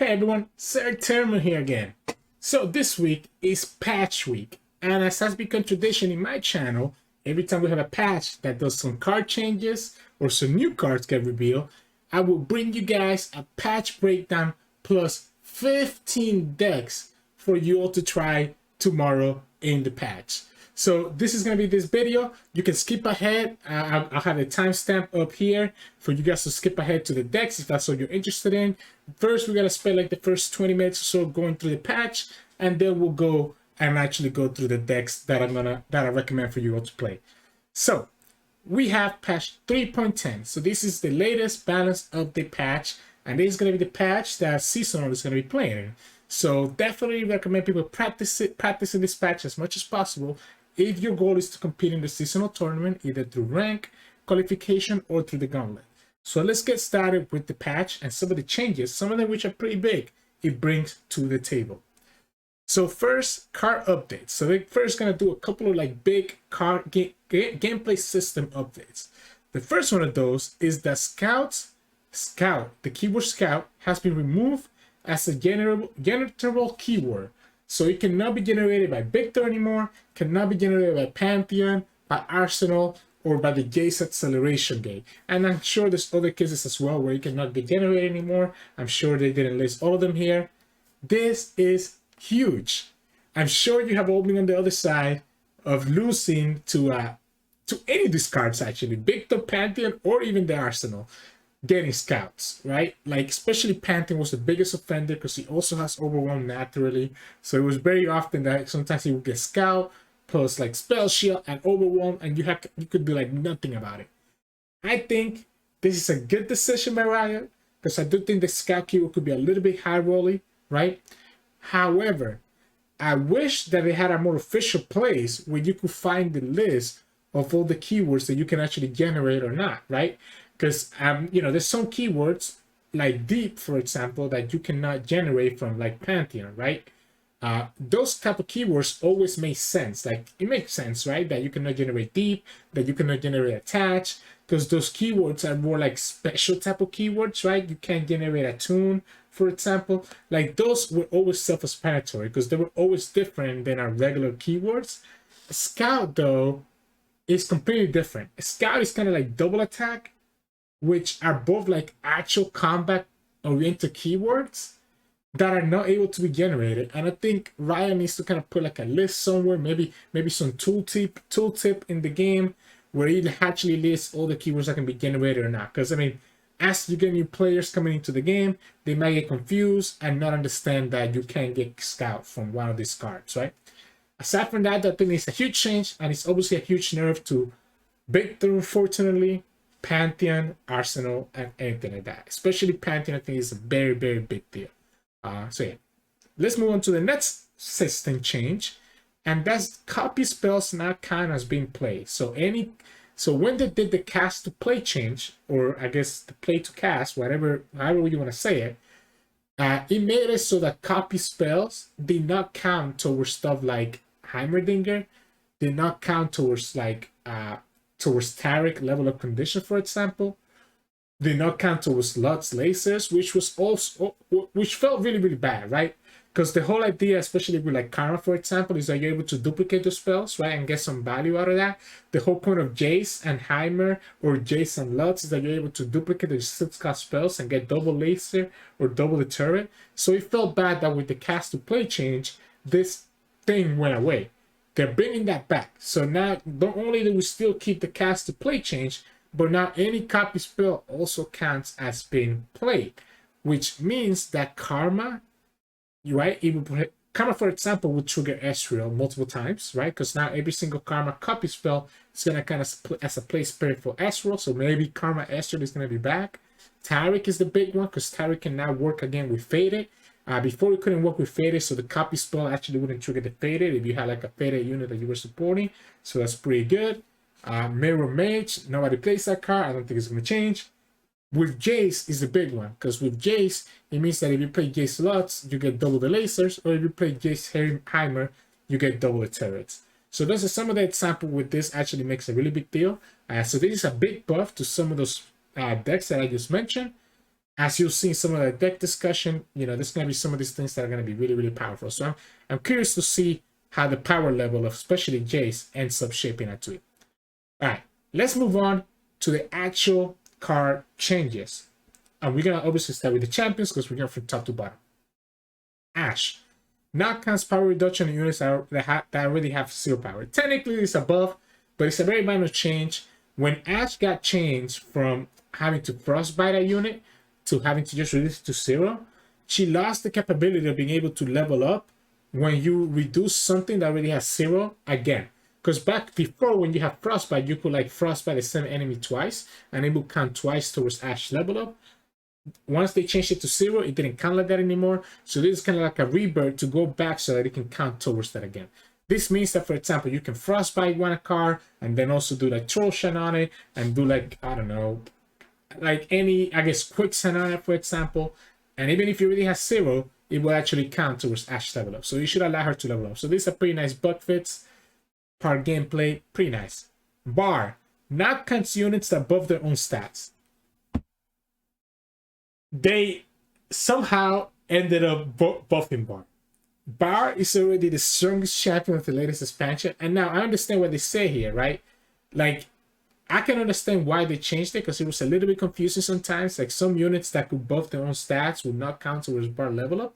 Hey everyone, Sirturmund here again. So this week is patch week, and as has become tradition in my channel, every time we have a patch that does some card changes or some new cards get revealed, I will bring you guys a patch breakdown plus 15 decks for you all to try tomorrow in the patch. So this is going to be this video. You can skip ahead. I'll have a timestamp up here for you guys to skip ahead to the decks if that's what you're interested in. First, we're going to spend like the first 20 minutes or so going through the patch, and then we'll go and actually go through the decks that I recommend for you all to play. So we have patch 3.10. So this is the latest balance of the patch, and this is going to be the patch that Seasonal is going to be playing in. So definitely recommend people practicing this patch as much as possible if your goal is to compete in the seasonal tournament, either through rank, qualification, or through the gauntlet. So let's get started with the patch and some of the changes, some of them which are pretty big, it brings to the table. So first, card updates. So they're first going to do a couple of like big card gameplay system updates. The first one of those is that the keyword scout has been removed as a generatable keyword. So it cannot be generated by Victor anymore, cannot be generated by Pantheon, by Arsenal, or by the Jayce Acceleration Gate. And I'm sure there's other cases as well where it cannot be generated anymore. I'm sure they didn't list all of them here. This is huge. I'm sure you have all been on the other side of losing to any of these cards actually, Victor, Pantheon, or even the Arsenal. Getting scouts, right? Like especially Pantheon was the biggest offender because he also has Overwhelm naturally. So it was very often that sometimes he would get scout plus like spell shield and Overwhelm, and you could do like nothing about it. I think this is a good decision by Riot because I do think the scout keyword could be a little bit high rolly, right? However, I wish that they had a more official place where you could find the list of all the keywords that you can actually generate or not, right? Because there's some keywords like deep, for example, that you cannot generate from like Pantheon, right? Those type of keywords always make sense. Like it makes sense, right? That you cannot generate deep, that you cannot generate attach, because those keywords are more like special type of keywords, right? You can't generate a tune, for example. Like those were always self-explanatory because they were always different than our regular keywords. Scout though is completely different. Scout is kind of like double attack, which are both like actual combat oriented keywords that are not able to be generated. And I think Riot needs to kind of put like a list somewhere, maybe some tooltip in the game where it actually lists all the keywords that can be generated or not. Because I mean, as you get new players coming into the game, they might get confused and not understand that you can get scout from one of these cards, right? Aside from that, I think it's a huge change, and it's obviously a huge nerf to Victor, unfortunately, Pantheon, Arsenal, and anything like that. Especially Pantheon, I think is a very, very big deal. So yeah, let's move on to the next system change, and that's copy spells not count as being played. So when they did the cast to play change, or I guess the play to cast, however you want to say it, it made it so that copy spells did not count towards stuff like Heimerdinger, did not count towards like towards Taric level of condition, for example, did not count towards Lut's lasers, which felt really, really bad, right? Because the whole idea, especially with like Karma, for example, is that you're able to duplicate the spells, right, and get some value out of that. The whole point of Jayce and Heimer, or Jayce and Lutz, is that you're able to duplicate the 6-cost spells and get double laser or double the turret. So it felt bad that with the cast to play change, this thing went away. They're bringing that back. So now, not only do we still keep the cast to play change, but now any copy spell also counts as being played, which means that Karma, right? Karma, for example, would trigger Ezreal multiple times, right? Because now every single Karma copy spell is going to kind of as a play spirit for Ezreal. So maybe Karma Ezreal is going to be back. Taric is the big one because Taric can now work again with Faded. Before it couldn't work with Faded, so the copy spell actually wouldn't trigger the Faded if you had like a Faded unit that you were supporting. So that's pretty good. Mirror Mage, nobody plays that card. I don't think it's going to change. With Jayce is the big one, because with Jayce, it means that if you play Jayce Lutz, you get double the lasers, or if you play Jayce Heimer, you get double the turrets. So those are some of the example with this actually makes a really big deal. So this is a big buff to some of those decks that I just mentioned. as you'll see in some of the deck discussion, you know, there's going to be some of these things that are going to be really, really powerful. So I'm curious to see how the power level of especially Jayce ends up shaping up to it. All right, let's move on to the actual card changes. And we're going to obviously start with the champions because we're going from top to bottom. Ashe. Now counts power reduction in units that already have 0 power. Technically, it's above, but it's a very minor change. When Ashe got changed from having to frostbite a unit to having to just reduce it to 0, she lost the capability of being able to level up when you reduce something that already has 0 again. Because back before, when you have frostbite, you could like frostbite the same enemy twice, and it will count twice towards Ashe level up. Once they changed it to 0, it didn't count like that anymore. So this is kind of like a rebirth to go back so that it can count towards that again. This means that, for example, you can frostbite one card and then also do like troll shen on it and do like, I don't know, like any, I guess, quick shen on it, for example. And even if it really has 0, it will actually count towards Ashe level up. So you should allow her to level up. So this is a pretty nice bug fix. Part gameplay, pretty nice. Bar. Now counts units above their own stats. They somehow ended up buffing Bar. Bar is already the strongest champion of the latest expansion. And now I understand what they say here, right? Like, I can understand why they changed it because it was a little bit confusing sometimes. Like, some units that could buff their own stats would not count towards Bar level up.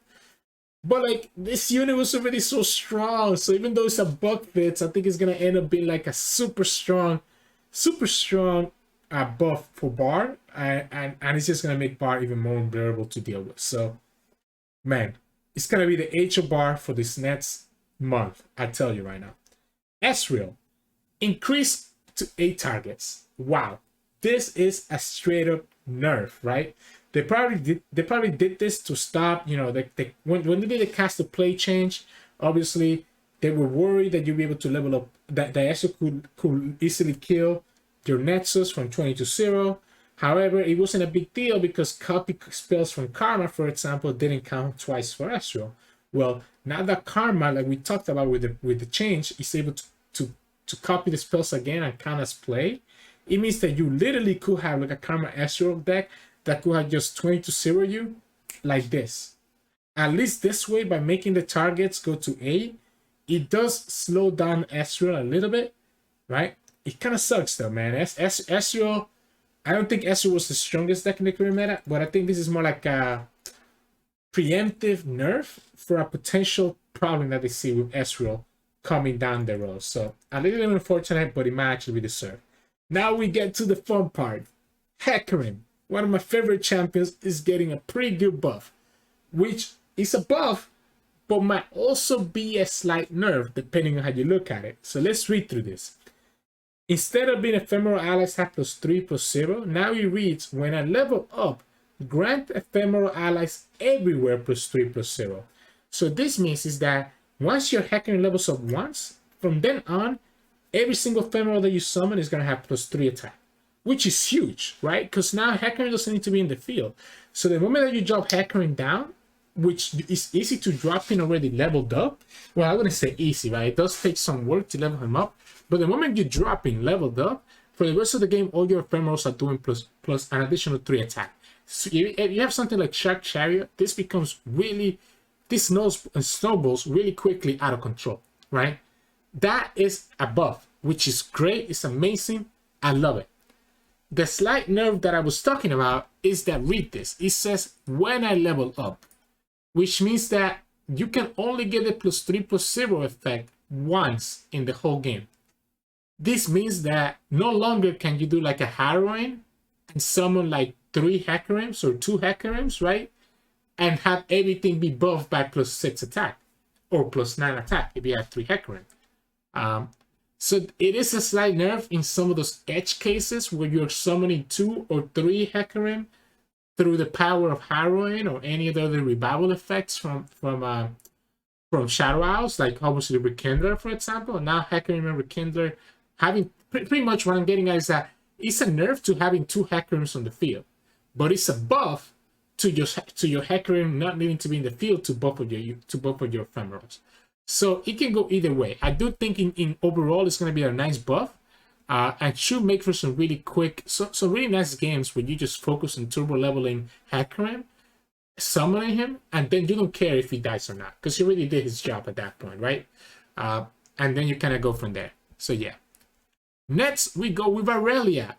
But, like, this unit was already so strong. So even though it's a bug fix, I think it's going to end up being like a super strong buff for Bar, and it's just gonna make Bar even more unbearable to deal with. So, man, it's gonna be the HO Bar for this next month. I tell you right now. Ezreal increased to 8 targets. Wow, this is a straight up nerf, right? They probably did this to stop. You know, when they did the cast to play change, obviously they were worried that you'd be able to level up. That Ezreal could easily kill your Nexus from 20 to 0. However, it wasn't a big deal because copy spells from Karma, for example, didn't count twice for Ezreal. Well, now that Karma, like we talked about with the change, is able to copy the spells again and count as play, it means that you literally could have like a Karma Ezreal deck that could have just 20 to 0 you like this. At least this way, by making the targets go to 8, it does slow down Ezreal a little bit, right? It kind of sucks though, man. Ezreal, I don't think Ezreal was the strongest deck in the current meta, but I think this is more like a preemptive nerf for a potential problem that they see with Ezreal coming down the road. So a little bit unfortunate, but it might actually be deserved. Now we get to the fun part. Hecarim, one of my favorite champions, is getting a pretty good buff, which is a buff, but might also be a slight nerf depending on how you look at it. So let's read through this. Instead of being ephemeral allies have +3/+0, now it reads, when I level up, grant ephemeral allies everywhere +3/+0. So this means is that once your Hecarim levels up once, from then on, every single ephemeral that you summon is going to have +3 attack, which is huge, right? Because now Hecarim doesn't need to be in the field. So the moment that you drop Hecarim down, which is easy to drop in already leveled up, well, I wouldn't say easy, right? It does take some work to level him up. But the moment you drop in leveled up, for the rest of the game, all your ephemerals are doing plus an additional 3 attack. So if you have something like Shark Chariot, this becomes really, this snowballs really quickly out of control, right? That is a buff, which is great. It's amazing. I love it. The slight nerf that I was talking about is that, read this. It says, when I level up, which means that you can only get the +3/+0 effect once in the whole game. This means that no longer can you do like a Harrowing and summon like 3 Hecarims or 2 Hecarims, right? And have everything be buffed by +6 attack or +9 attack if you have 3 Hecarim. So it is a slight nerf in some of those edge cases where you're summoning 2 or 3 Hecarim through the power of Harrowing or any of the other revival effects from Shadow Owls, like obviously Rekindler, for example. Now Hecarim and Rekindler having pretty much what I'm getting at is that it's a nerf to having 2 Hecarims on the field, but it's a buff to your Hecarim not needing to be in the field to buff with your ephemerals. So it can go either way. I do think in overall it's going to be a nice buff, and should make for some really quick, so really nice games where you just focus on turbo leveling Hecarim, summoning him, and then you don't care if he dies or not, because he already did his job at that point, right? And then you kind of go from there. So yeah. Next, we go with Irelia.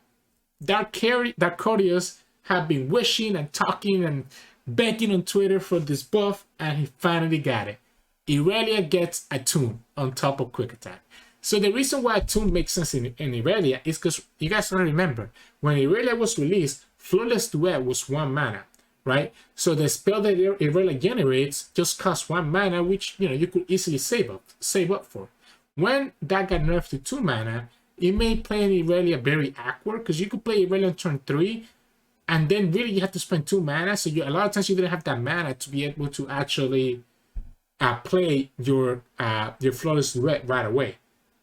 Darkorius have been wishing and talking and begging on Twitter for this buff, and he finally got it. Irelia gets Attune on top of Quick Attack. So the reason why Attune makes sense in Irelia is because you guys don't remember, when Irelia was released, Flawless Duet was 1 mana, right? So the spell that Irelia generates just costs 1 mana, which you could easily save up for. When that got nerfed to 2 mana, it made playing Irelia very awkward, because you could play Irelia on turn 3, and then really you have to spend 2 mana, so a lot of times you didn't have that mana to be able to actually play your Flawless Duet right away,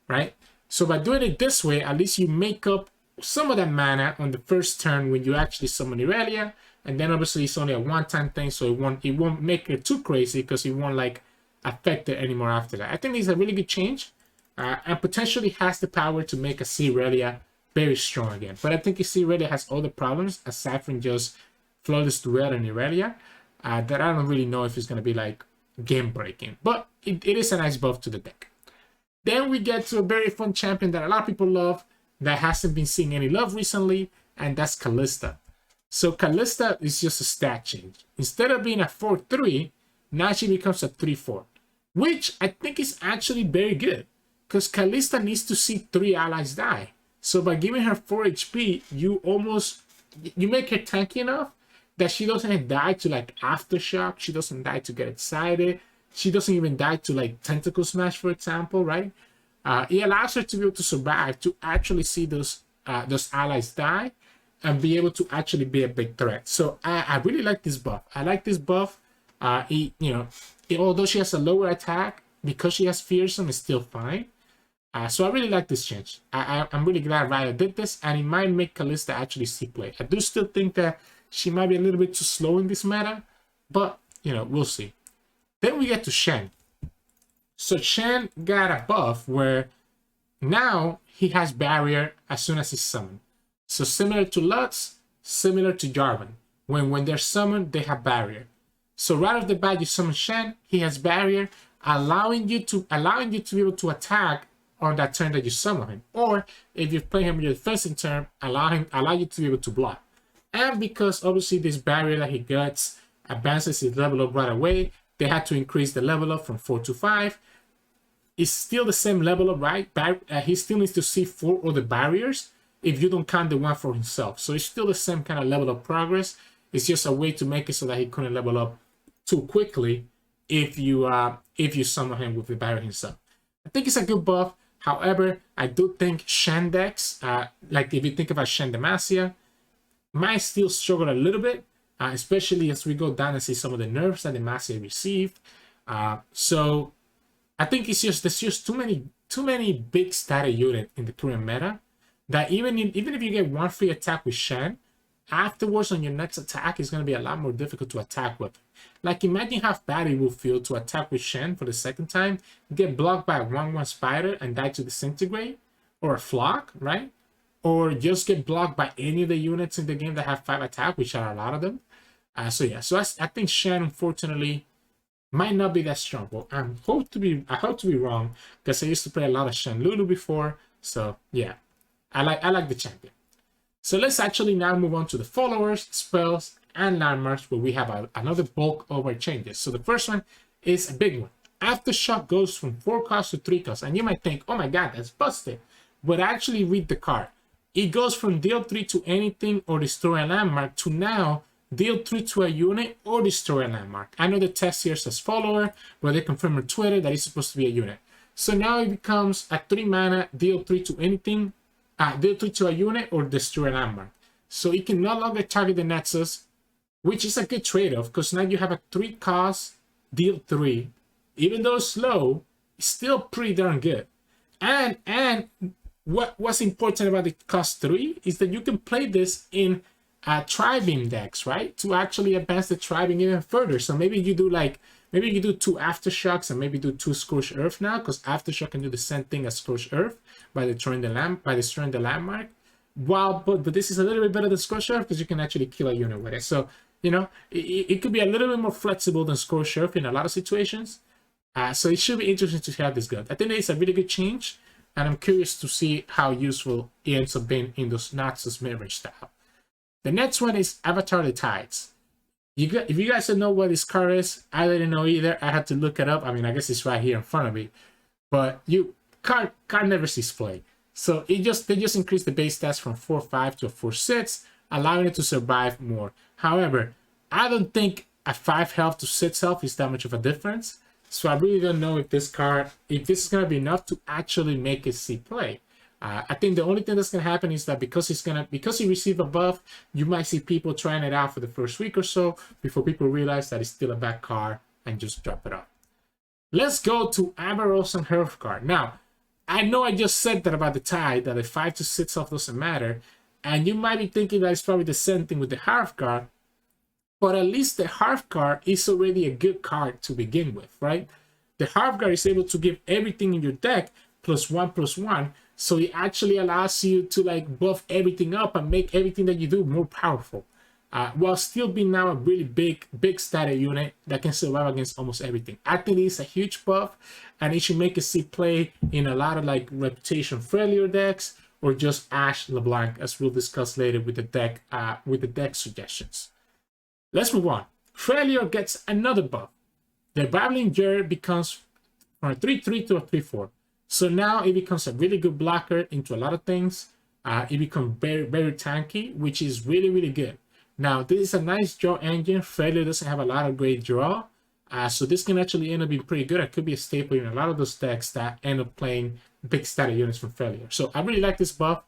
right? So by doing it this way, at least you make up some of that mana on the first turn when you actually summon Irelia, and then obviously it's only a one-time thing, so it won't make it too crazy, because it won't like affect it anymore after that. I think it's a really good change. And potentially has the power to make a Irelia very strong again. But I think Irelia has all the problems, aside from just Flawless Duel and Irelia, that I don't really know if it's going to be like game-breaking. But it is a nice buff to the deck. Then we get to a very fun champion that a lot of people love, that hasn't been seeing any love recently, and that's Kalista. So Kalista is just a stat change. Instead of being a 4-3, now she becomes a 3-4, which I think is actually very good, because Kalista needs to see 3 allies die. So by giving her 4 HP, you make her tanky enough that she doesn't die to like Aftershock, she doesn't die to get excited, she doesn't even die to like Tentacle Smash, for example, right? It allows her to be able to survive, to actually see those allies die, and be able to actually be a big threat. So I really like this buff. I like this buff. Although she has a lower attack, because she has Fearsome, it's still fine. So I really like this change. I'm really glad Riot did this, and it might make Kalista actually see play. I do still think that she might be a little bit too slow in this meta, but we'll see. Then we get to Shen. So Shen got a buff where now he has barrier as soon as he's summoned. So similar to Lutz, similar to Jarvan. When they're summoned, they have barrier. So right off the bat, you summon Shen, he has barrier, allowing you to be able to attack on that turn that you summon him. Or if you play him in your defensive turn, allow you to be able to block. And because obviously this barrier that he gets advances his level up right away, they had to increase the level up from 4 to 5. It's still the same level up, right? He still needs to see 4 other barriers if you don't count the one for himself. So it's still the same kind of level of progress. It's just a way to make it so that he couldn't level up too quickly if you summon him with the barrier himself. I think it's a good buff. However, I do think Shen decks, like if you think about Shen Demacia, might still struggle a little bit, especially as we go down and see some of the nerfs that Demacia received. So I think there's just too many big static units in the current meta that even if you get 1 free attack with Shen, afterwards on your next attack is going to be a lot more difficult to attack with. Like imagine how bad it will feel to attack with Shen for the second time, get blocked by a 1/1 spider and die to disintegrate, or a flock, right? Or just get blocked by any of the units in the game that have 5 attack, which are a lot of them. So I think Shen, unfortunately, might not be that strong. But I hope to be wrong, because I used to play a lot of Shen Lulu before. So yeah, I like the champion. So let's actually now move on to the followers, spells, and landmarks, where we have another bulk of our changes. So the first one is a big one. Aftershock goes from 4 costs to 3 costs. And you might think, oh my god, that's busted. But actually read the card. It goes from deal 3 to anything or destroy a landmark to now deal 3 to a unit or destroy a landmark. I know the text here says follower, but they confirm on Twitter that it's supposed to be a unit. So now it becomes a 3 mana, deal 3 to anything, deal 3 to a unit or destroy a landmark. So it can no longer target the Nexus, which is a good trade-off, because now you have a 3 cost, deal 3. Even though slow, it's still pretty darn good. And what's important about the cost 3 is that you can play this in Tri-beam decks, right? To actually advance the Tri-beam even further. So maybe you do like, maybe you do 2 Aftershocks and maybe do 2 Scorched Earth now, because Aftershock can do the same thing as Scorched Earth by destroying the landmark. But this is a little bit better than Scorched Earth because you can actually kill a unit with it. So, you know, it could be a little bit more flexible than Scorched Earth in a lot of situations. So it should be interesting to see how this goes. I think it's a really good change, and I'm curious to see how useful it ends up being in those Naxos mid-range style. The next one is Avatar the Tides. If you guys don't know what this card is, I didn't know either. I had to look it up. I mean, I guess it's right here in front of me. But card never sees play. So they just increased the base stats from 4/5 to a 4/6, allowing it to survive more. However, I don't think a 5 health to 6 health is that much of a difference. So I really don't know if this is gonna be enough to actually make it see play. I think the only thing that's gonna happen is that because he received a buff, you might see people trying it out for the first week or so before people realize that it's still a bad card and just drop it off. Let's go to Amaros and Hearth card. Now, I know I just said that about the Tide, that the 5 to 6 off doesn't matter, and you might be thinking that it's probably the same thing with the Hearth card, but at least the Hearth card is already a good card to begin with, right? The Hearth card is able to give everything in your deck +1/+1, so it actually allows you to like buff everything up and make everything that you do more powerful, while still being now a really big static unit that can survive against almost everything. I think it's a huge buff, and it should make it see play in a lot of like reputation friendlier decks or just Ashe LeBlanc, as we'll discuss later with the deck suggestions. Let's move on. Freljord gets another buff. The Babbling Jerd becomes from a 3/3 to a 3/4. So now it becomes a really good blocker into a lot of things. It becomes very, very tanky, which is really, really good. Now, this is a nice draw engine. Freljord doesn't have a lot of great draw. So this can actually end up being pretty good. It could be a staple in a lot of those decks that end up playing big static units from Freljord. So I really like this buff.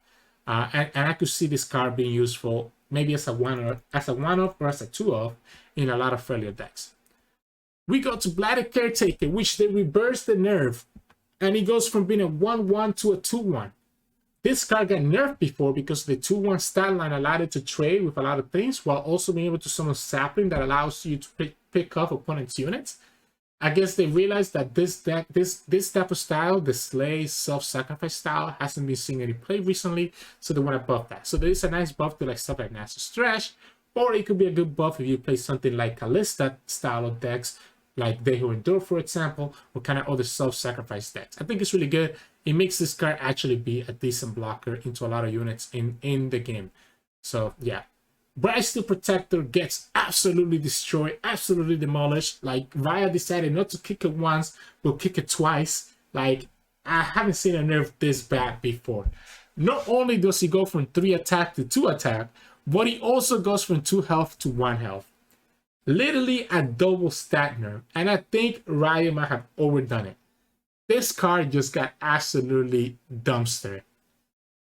And I could see this card being useful maybe as a one-off or as a 2-off in a lot of Freljord decks. We go to Blighted Caretaker, which they reversed the nerf, and it goes from being a 1/1 to a 2/1. This card got nerfed before because the 2/1 stat line allowed it to trade with a lot of things, while also being able to summon Sapling that allows you to pick off opponent's units. I guess they realized that this type of style, the Slay self-sacrifice style, hasn't been seeing any play recently, so they want to buff that. So there is a nice buff to like stuff like Nasus Thresh, or it could be a good buff if you play something like Kalista style of decks, like They Who Endure, for example, or kind of other self-sacrifice decks. I think it's really good. It makes this card actually be a decent blocker into a lot of units in the game. So yeah. Brightsteel Protector gets absolutely destroyed, absolutely demolished. Like, Riot decided not to kick it once, but kick it twice. Like, I haven't seen a nerf this bad before. Not only does he go from 3 attack to 2 attack, but he also goes from 2 health to 1 health. Literally a double stat nerf, and I think Riot might have overdone it. This card just got absolutely dumpstered.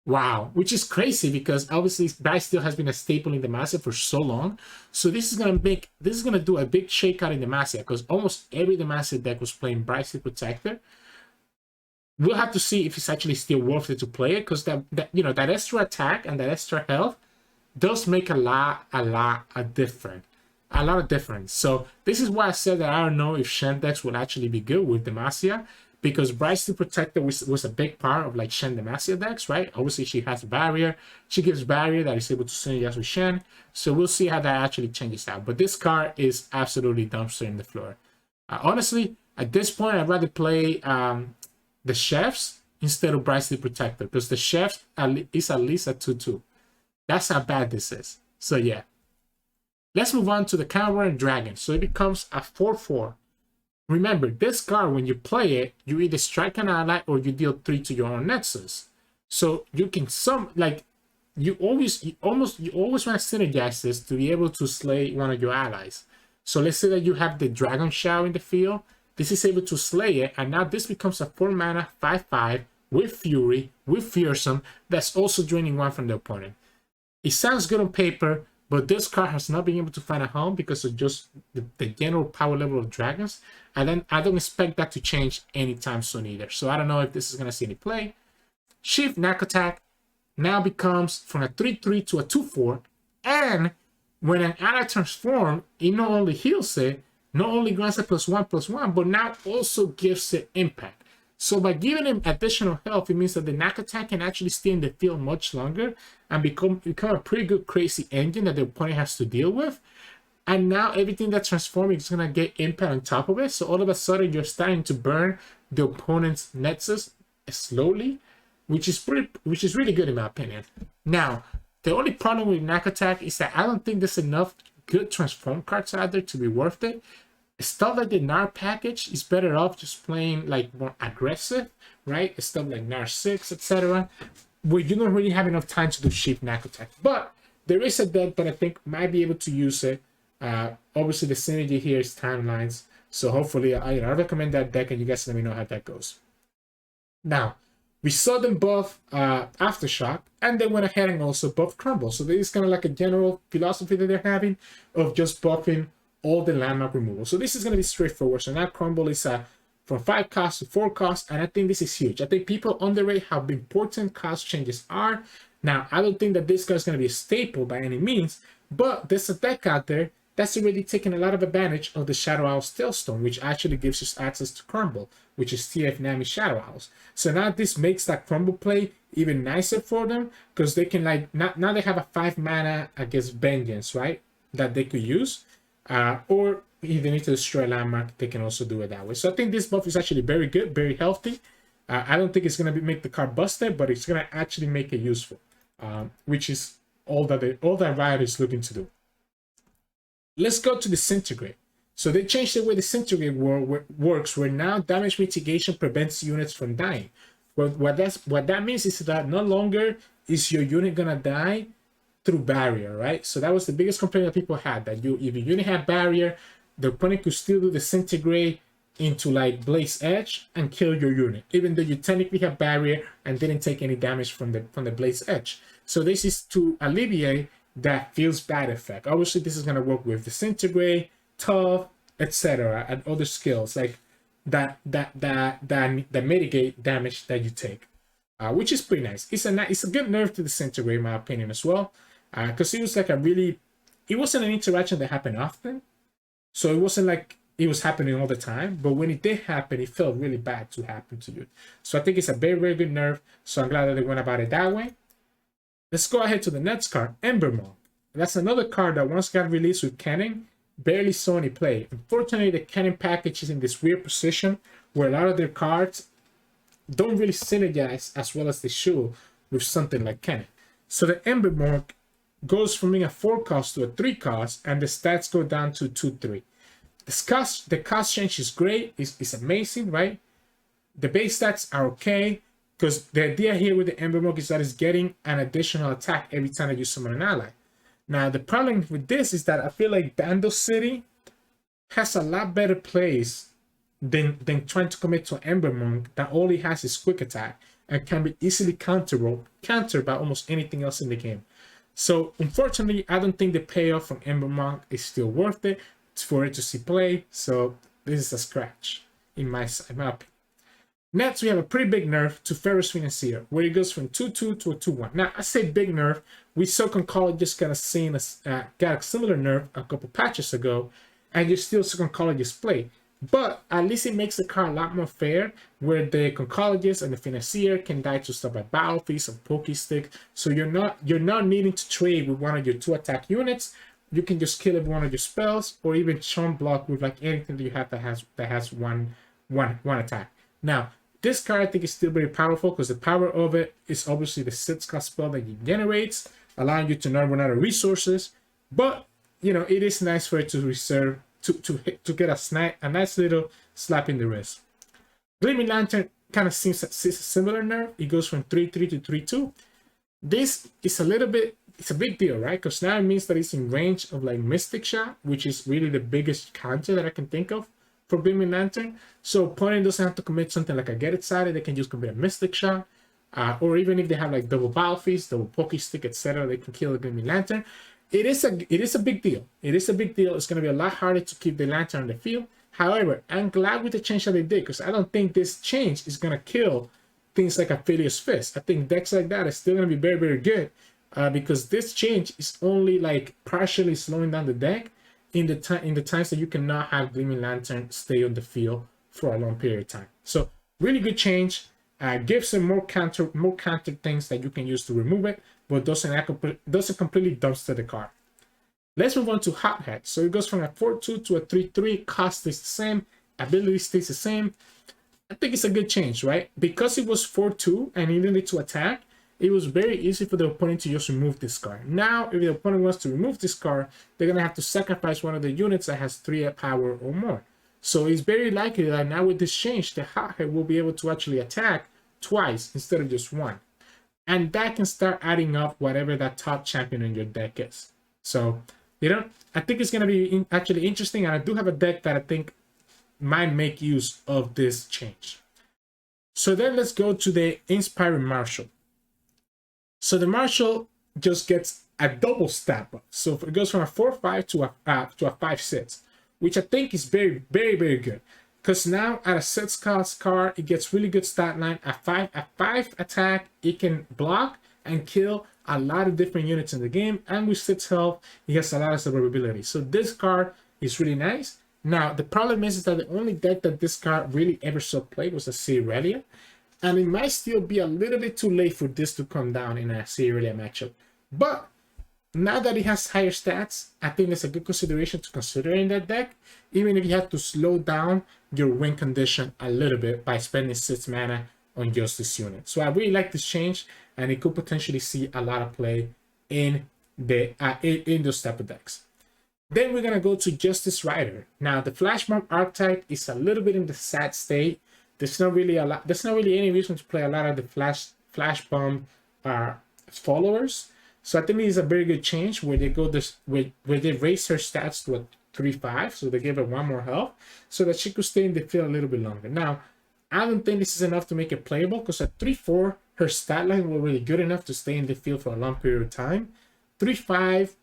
Wow, which is crazy because obviously Brightsteel has been a staple in the Demacia for so long. So this is gonna do a big shakeout in the Demacia because almost every Demacia deck was playing Brightsteel Protector. We'll have to see if it's actually still worth it to play it, because that extra attack and that extra health does make a lot of difference. So this is why I said that I don't know if Shen decks will actually be good with Demacia, because Brightsteel Protector was a big part of like Shen Demacia decks, right? Obviously she has barrier. She gives barrier that is able to synergize with Shen. So we'll see how that actually changes out. But this card is absolutely dumpster in the floor. Honestly, at this point, I'd rather play the Chefs instead of Brightsteel Protector, because the Chefs is at least a 2/2. That's how bad this is. So yeah. Let's move on to the Counter Dragon. So it becomes a 4/4. Remember, this card, when you play it, you either strike an ally or you deal 3 to your own Nexus. So you can you always want to synergize this to be able to slay one of your allies. So let's say that you have the Dragon Shower in the field. This is able to slay it, and now this becomes a 4 mana 5/5 with Fury, with Fearsome, that's also draining 1 from the opponent. It sounds good on paper, but this card has not been able to find a home because of just the general power level of dragons. And then I don't expect that to change anytime soon either. So I don't know if this is going to see any play. Shift Nakotak now becomes from a 3/3 to a 2/4. And when an ally transforms, it not only heals it, not only grants it +1/+1, but now also gives it impact. So by giving him additional health, it means that the Nakotak can actually stay in the field much longer and become a pretty good crazy engine that the opponent has to deal with. And now everything that's transforming is going to get impact on top of it. So all of a sudden you're starting to burn the opponent's nexus slowly, which is really good in my opinion. Now, the only problem with Nakotak is that I don't think there's enough good transform cards out there to be worth it. Stuff like the Gnar package is better off just playing like more aggressive, right? Stuff like Gnar 6, etc., where you don't really have enough time to do cheap Nakotak. But there is a deck that I think might be able to use it. Obviously, the synergy here is timelines, so hopefully, I recommend that deck, and you guys let me know how that goes. Now, we saw them buff Aftershock, and they went ahead and also buff Crumble. So this is kind of like a general philosophy that they're having of just buffing all the landmark removal. So this is going to be straightforward. So now Crumble is from 5 cost to 4 cost, and I think this is huge. I think people underrate how important cost changes are. Now, I don't think that this guy is going to be a staple by any means, but there's a deck out there that's already taking a lot of advantage of the Shadow Owl's Tailstone, which actually gives us access to Crumble, which is TF Nami Shadow Owls. So now this makes that Crumble play even nicer for them, because they can like, now they have a 5 mana against Vengeance, right, that they could use. Or if they need to destroy a landmark, they can also do it that way. So I think this buff is actually very good, very healthy. I don't think it's going to make the card busted, but it's going to actually make it useful, which is all that Riot is looking to do. Let's go to Disintegrate. So they changed the way Disintegrate works, where now damage mitigation prevents units from dying. What that means is that no longer is your unit gonna die through barrier, right? So that was the biggest complaint that people had, that if your unit had barrier, the opponent could still do Disintegrate into like Blaze Edge and kill your unit, even though you technically have barrier and didn't take any damage from the Blaze Edge. So this is to alleviate that feels bad effect. Obviously, this is gonna work with Disintegrate, Tough, etc., and other skills like that mitigate damage that you take, which is pretty nice. It's a good nerf to Disintegrate, in my opinion, as well, because it was like it wasn't an interaction that happened often, so it wasn't like it was happening all the time. But when it did happen, it felt really bad to happen to you. So I think it's a very, very good nerf. So I'm glad that they went about it that way. Let's go ahead to the next card, Embermonk. That's another card that once got released with Cannon, barely saw any play. Unfortunately, the Cannon package is in this weird position where a lot of their cards don't really synergize as well as they should with something like Cannon. So the Embermonk goes from being a 4 cost to a 3 cost, and the stats go down to 2/3. The cost change is great, it's amazing, right? The base stats are okay, because the idea here with the Embermonk is that it's getting an additional attack every time that you summon an ally. Now, the problem with this is that I feel like Bando City has a lot better plays than trying to commit to Embermonk that only has his quick attack and can be easily countered by almost anything else in the game. So, unfortunately, I don't think the payoff from Embermonk is still worth it for it to see play. So, this is a scratch in my opinion. Next, we have a pretty big nerf to Fearsome and Seer, where it goes from 2/2 to a 2/1. Now, I say big nerf. We saw Concologist got a similar nerf a couple patches ago, and you still see Concologist play. But at least it makes the card a lot more fair, where the Concologist and the Financier can die to stuff like Battlefield and Pokestick. So you're not needing to trade with one of your 2 attack units. You can just kill every one of your spells, or even chump block with like anything that you have that has one attack. Now, this card I think is still very powerful, because the power of it is obviously the 6-cost spell that it generates, allowing you to not run out of resources. But you know, it is nice for it to reserve to get a nice little slap in the wrist. Gleaming Lantern kind of seems a similar nerf. It goes from 3/3 to 3/2. This is it's a big deal, right? Because now it means that it's in range of like Mystic Shot, which is really the biggest counter that I can think of for Gleaming Lantern. So opponent doesn't have to commit something like a Get It Sighted. They can just commit a Mystic Shot, or even if they have like double Battlefield, double Pokestick, etc., they can kill the Gleaming Lantern. It is a big deal. It is a big deal. It's going to be a lot harder to keep the Lantern on the field. However, I'm glad with the change that they did, because I don't think this change is going to kill things like Aphelios Fist. I think decks like that is still going to be very, very good, because this change is only like partially slowing down the deck in the times that you cannot have Gleaming Lantern stay on the field for a long period of time. So really good change. Gives some more counter things that you can use to remove it, but doesn't completely dumpster the card. Let's move on to Hothead. So it goes from a 4/2 to a 3/3. Cost stays the same, ability stays the same. I think it's a good change, right? Because it was 4/2 and he needed to attack, it was very easy for the opponent to just remove this card. Now, if the opponent wants to remove this card, they're gonna have to sacrifice one of the units that has 3 power or more. So it's very likely that now with this change, the Hothead will be able to actually attack twice instead of just one. And that can start adding up whatever that top champion in your deck is. So, I think it's going to be actually interesting. And I do have a deck that I think might make use of this change. So then let's go to the Inspiring Marshal. So the Marshal just gets a double stat buff. So it goes from a 4/5 to a 5/6, which I think is very, very, very good. Because now at a 6 cost card, it gets really good stat line. At 5 attack, it can block and kill a lot of different units in the game. And with 6 health, it has a lot of survivability. So this card is really nice. Now, the problem is that the only deck that this card really ever saw play was a Irelia. And it might still be a little bit too late for this to come down in a Irelia matchup. But now that it has higher stats, I think it's a good consideration to consider in that deck, even if you have to slow down your win condition a little bit by spending 6 mana on just this unit. So I really like this change, and it could potentially see a lot of play in those type of decks. Then we're gonna go to Justice Rider. Now the Flash Bomb archetype is a little bit in the sad state. There's not really any reason to play a lot of the Flash Bomb followers. So I think it is a very good change where they go where they raise her stats to a 3/5, so they give her 1 more health, so that she could stay in the field a little bit longer. Now, I don't think this is enough to make it playable, because at 3/4, her stat line was really good enough to stay in the field for a long period of time. 3/5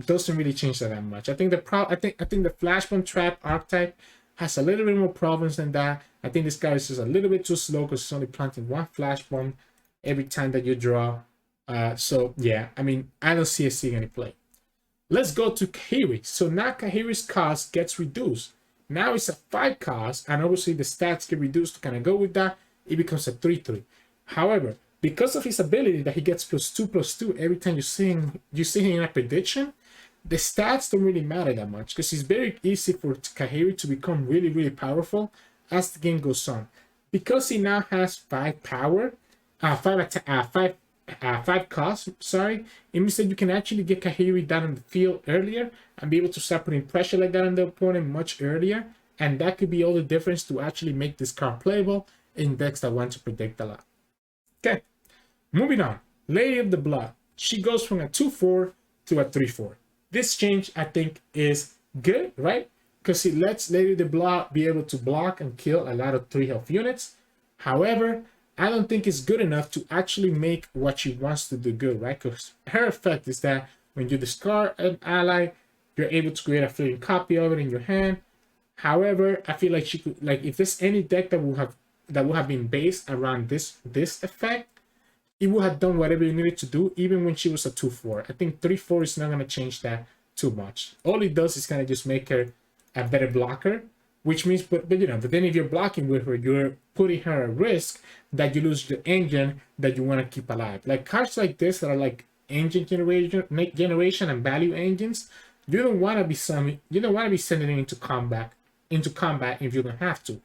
doesn't really change that much. I think the Flash Bomb Trap archetype has a little bit more problems than that. I think this guy is just a little bit too slow because it's only planting 1 Flash Bomb every time that you draw. So yeah, I mean, I don't see it seeing any play. Let's go to Khahiri. So now Khahiri's cost gets reduced. Now it's a 5 cost, and obviously the stats get reduced to kind of go with that. It becomes a 3/3. However, because of his ability that he gets +2/+2 every time you see him in a prediction, the stats don't really matter that much, because it's very easy for Khahiri to become really, really powerful as the game goes on. Because he now has 5 power, 5 cost, sorry, it means that you can actually get Khahiri down on the field earlier and be able to start putting pressure like that on the opponent much earlier, and that could be all the difference to actually make this card playable in decks that want to predict a lot. Okay, moving on. Lady of the Blood. She goes from a 2/4 to a 3/4. This change, I think, is good, right? Because it lets Lady of the Blood be able to block and kill a lot of 3 health units. However, I don't think it's good enough to actually make what she wants to do good, right? Because her effect is that when you discard an ally, you're able to create a fleeting copy of it in your hand. However, I feel like she could, like, if there's any deck that would have been based around this effect, it would have done whatever you needed to do, even when she was a 2/4. I think 3/4 is not going to change that too much. All it does is kind of just make her a better blocker, which means, but then if you're blocking with her, you're putting her at risk that you lose the engine that you want to keep alive. Like cards like this that are like engine generation and value engines, you don't want to be sending it into combat if you don't have to.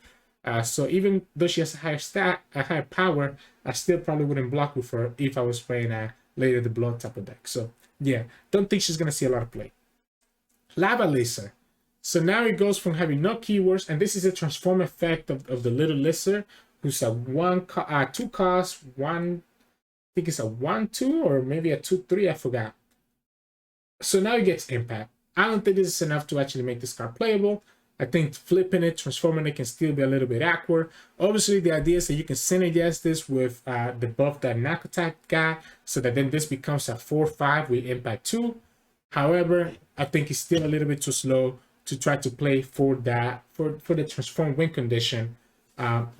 So even though she has a higher power, I still probably wouldn't block with her if I was playing a Lady of the Blood type of deck. So yeah, don't think she's gonna see a lot of play. Lava Lizard. So now it goes from having no keywords, and this is a transform effect of the little lizard, who's a 2 cost, I think it's a 1/2 or maybe a 2/3, I forgot. So now it gets impact. I don't think this is enough to actually make this card playable. I think flipping it, transforming it can still be a little bit awkward. Obviously, the idea is that you can synergize this with the buff that Nakotak got, so that then this becomes a 4/5 with impact 2. However, I think it's still a little bit too slow to try to play for the transform win condition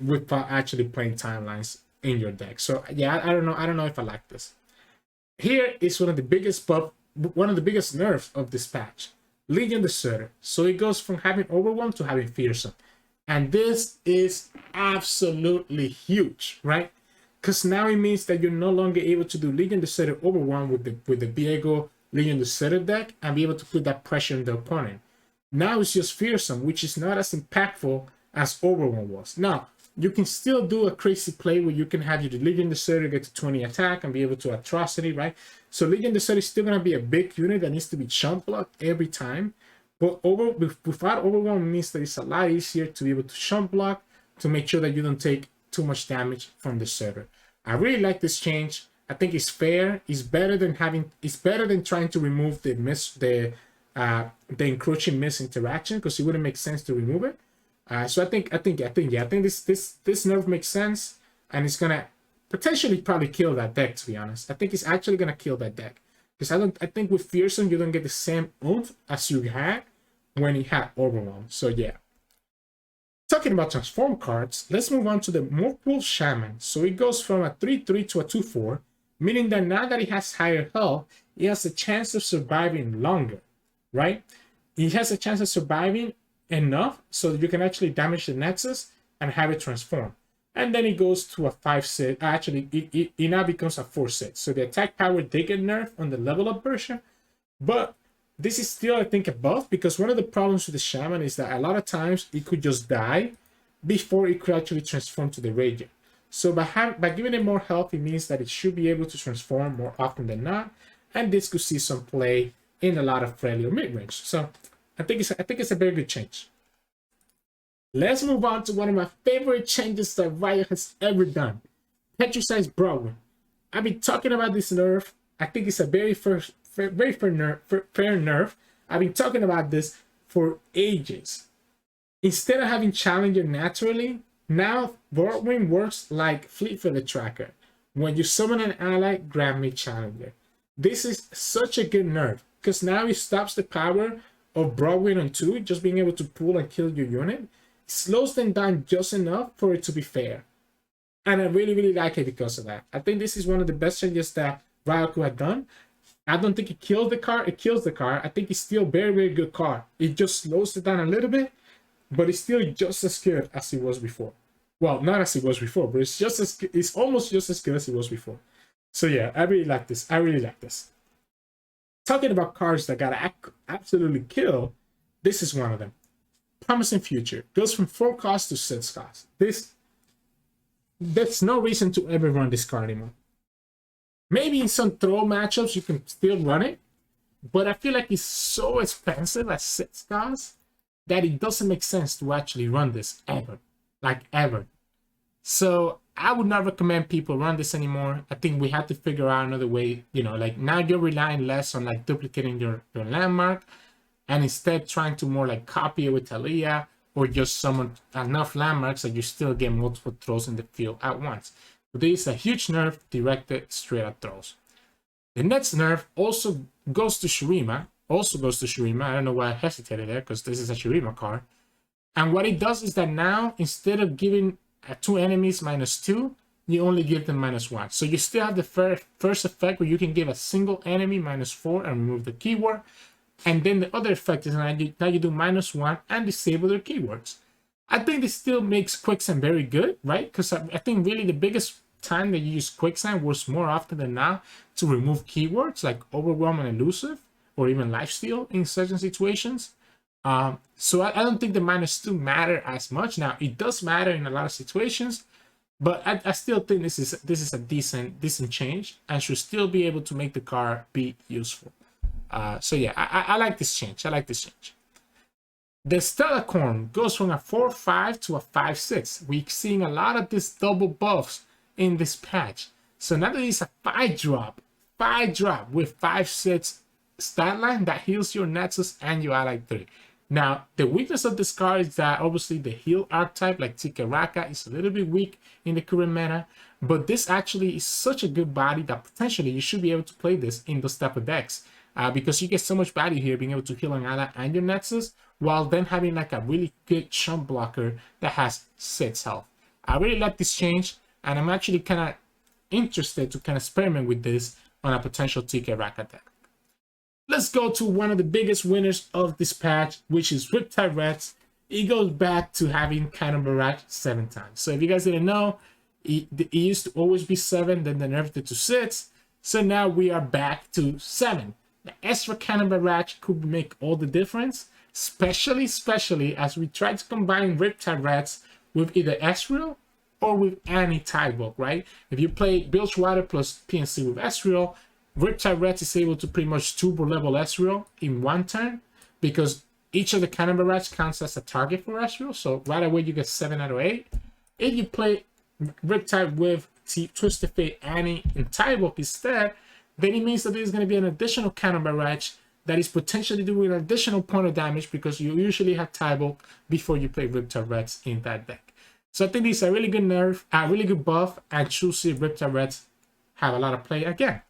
without actually playing timelines in your deck. So yeah, I don't know if I like this. Here is one of the biggest nerfs of this patch. Legion Deserter. So it goes from having Overwhelm to having Fearsome. And this is absolutely huge, right? Because now it means that you're no longer able to do Legion Deserter Overwhelm with the Viego Legion Deserter deck and be able to put that pressure on the opponent. Now it's just Fearsome, which is not as impactful as Overwhelm was. Now, you can still do a crazy play where you can have your Legion Deserter get to 20 attack and be able to Atrocity, right? So Legion Deserter is still going to be a big unit that needs to be chump blocked every time. But without Overwhelm means that it's a lot easier to be able to chump block to make sure that you don't take too much damage from the Deserter. I really like this change. I think it's fair. It's better than trying to remove the encroaching miss interaction, because it wouldn't make sense to remove it. So I think this nerf makes sense, and it's gonna potentially probably kill that deck. To be honest, I think it's actually gonna kill that deck, because I think with Fearsome you don't get the same oomph as you had when you had Overwhelm. So yeah. Talking about transform cards, let's move on to the Morphle Shaman. So it goes from a 3/3 to a 2/4, meaning that now that he has higher health, he has a chance of surviving longer, right? He has a chance of surviving enough so that you can actually damage the Nexus and have it transform. And then it goes to a 5/6. Actually, it now becomes a 4/6. So the attack power did get nerfed on the level up version, but this is still, I think, above, because one of the problems with the Shaman is that a lot of times it could just die before it could actually transform to the Radiant. So by giving it more health, it means that it should be able to transform more often than not, and this could see some play in a lot of friendly or mid-range. So I think it's a very good change. Let's move on to one of my favorite changes that Riot has ever done. Petricized Broadwin. I've been talking about this nerf. I think it's a very fair nerf. I've been talking about this for ages. Instead of having Challenger naturally, now Broadwin works like Fleet Feather Tracker. When you summon an ally, grant me Challenger. This is such a good nerf, because now it stops the power of Broadwin on 2, just being able to pull and kill your unit. It slows them down just enough for it to be fair. And I really, really like it because of that. I think this is one of the best changes that Riot had done. I don't think it kills the card. It kills the card. I think it's still a very, very good card. It just slows it down a little bit, but it's still just as good as it was before. Well, not as it was before, but it's almost just as good as it was before. So yeah, I really like this. Talking about cards that got absolutely killed, this is one of them. Promising Future goes from 4 cost to 6 cost. There's no reason to ever run this card anymore. Maybe in some throw matchups you can still run it, but I feel like it's so expensive at 6 cost that it doesn't make sense to actually run this ever. Like ever. So I would not recommend people run this anymore. I think we have to figure out another way. You know, like now you're relying less on like duplicating your landmark, and instead trying to more like copy it with Talia, or just summon enough landmarks that you still get multiple throws in the field at once. So this is a huge nerf directed straight at throws. The next nerf also goes to Shurima. I don't know why I hesitated there, because this is a Shurima card. And what it does is that now, instead of giving 2 enemies -2, you only give them -1. So you still have the first effect where you can give a single enemy -4 and remove the keyword. And then the other effect is now you do -1 and disable their keywords. I think this still makes Quicksand very good, right? Because I think really the biggest time that you use Quicksand was more often than not to remove keywords like Overwhelm and Elusive, or even Lifesteal in certain situations. So I don't think the -2 matter as much. Now it does matter in a lot of situations, but I still think this is a decent change and should still be able to make the card be useful. So yeah, I like this change. The Stellacorn goes from a 4/5 to a 5/6. We're seeing a lot of these double buffs in this patch. So now that it's a 5-drop with 5/6 stat line that heals your Nexus and your ally 3. Now, the weakness of this card is that obviously the heal archetype like Tikaraka is a little bit weak in the current meta, but this actually is such a good body that potentially you should be able to play this in those type of decks. Because you get so much value here being able to heal an ally and your Nexus, while then having like a really good chump blocker that has 6 health. I really like this change, and I'm actually kind of interested to kind of experiment with this on a potential TK Raka deck. Let's go to one of the biggest winners of this patch, which is Riptide Reds. It goes back to having Cannon Barrage 7 times. So if you guys didn't know, it used to always be 7, then they nerfed it to 6. So now we are back to 7. The extra Cannon Barrage could make all the difference, especially as we try to combine Riptide Reds with either Ezreal or with any Tybaulk, right? If you play Bilgewater plus PNC with Ezreal, Riptide Reds is able to pretty much turbo level Ezreal in 1 turn, because each of the Cannon Barrage counts as a target for Ezreal, so right away you get 7 out of 8. If you play Riptide with Twisted Fate, Annie, and Tybaulk instead, then it means that there's going to be an additional Cannon Barrage that is potentially doing an additional point of damage, because you usually have Tybaulk before you play Riptide Reds in that deck. So I think this is a really good nerf, a really good buff, and choosy Riptide Reds have a lot of play again.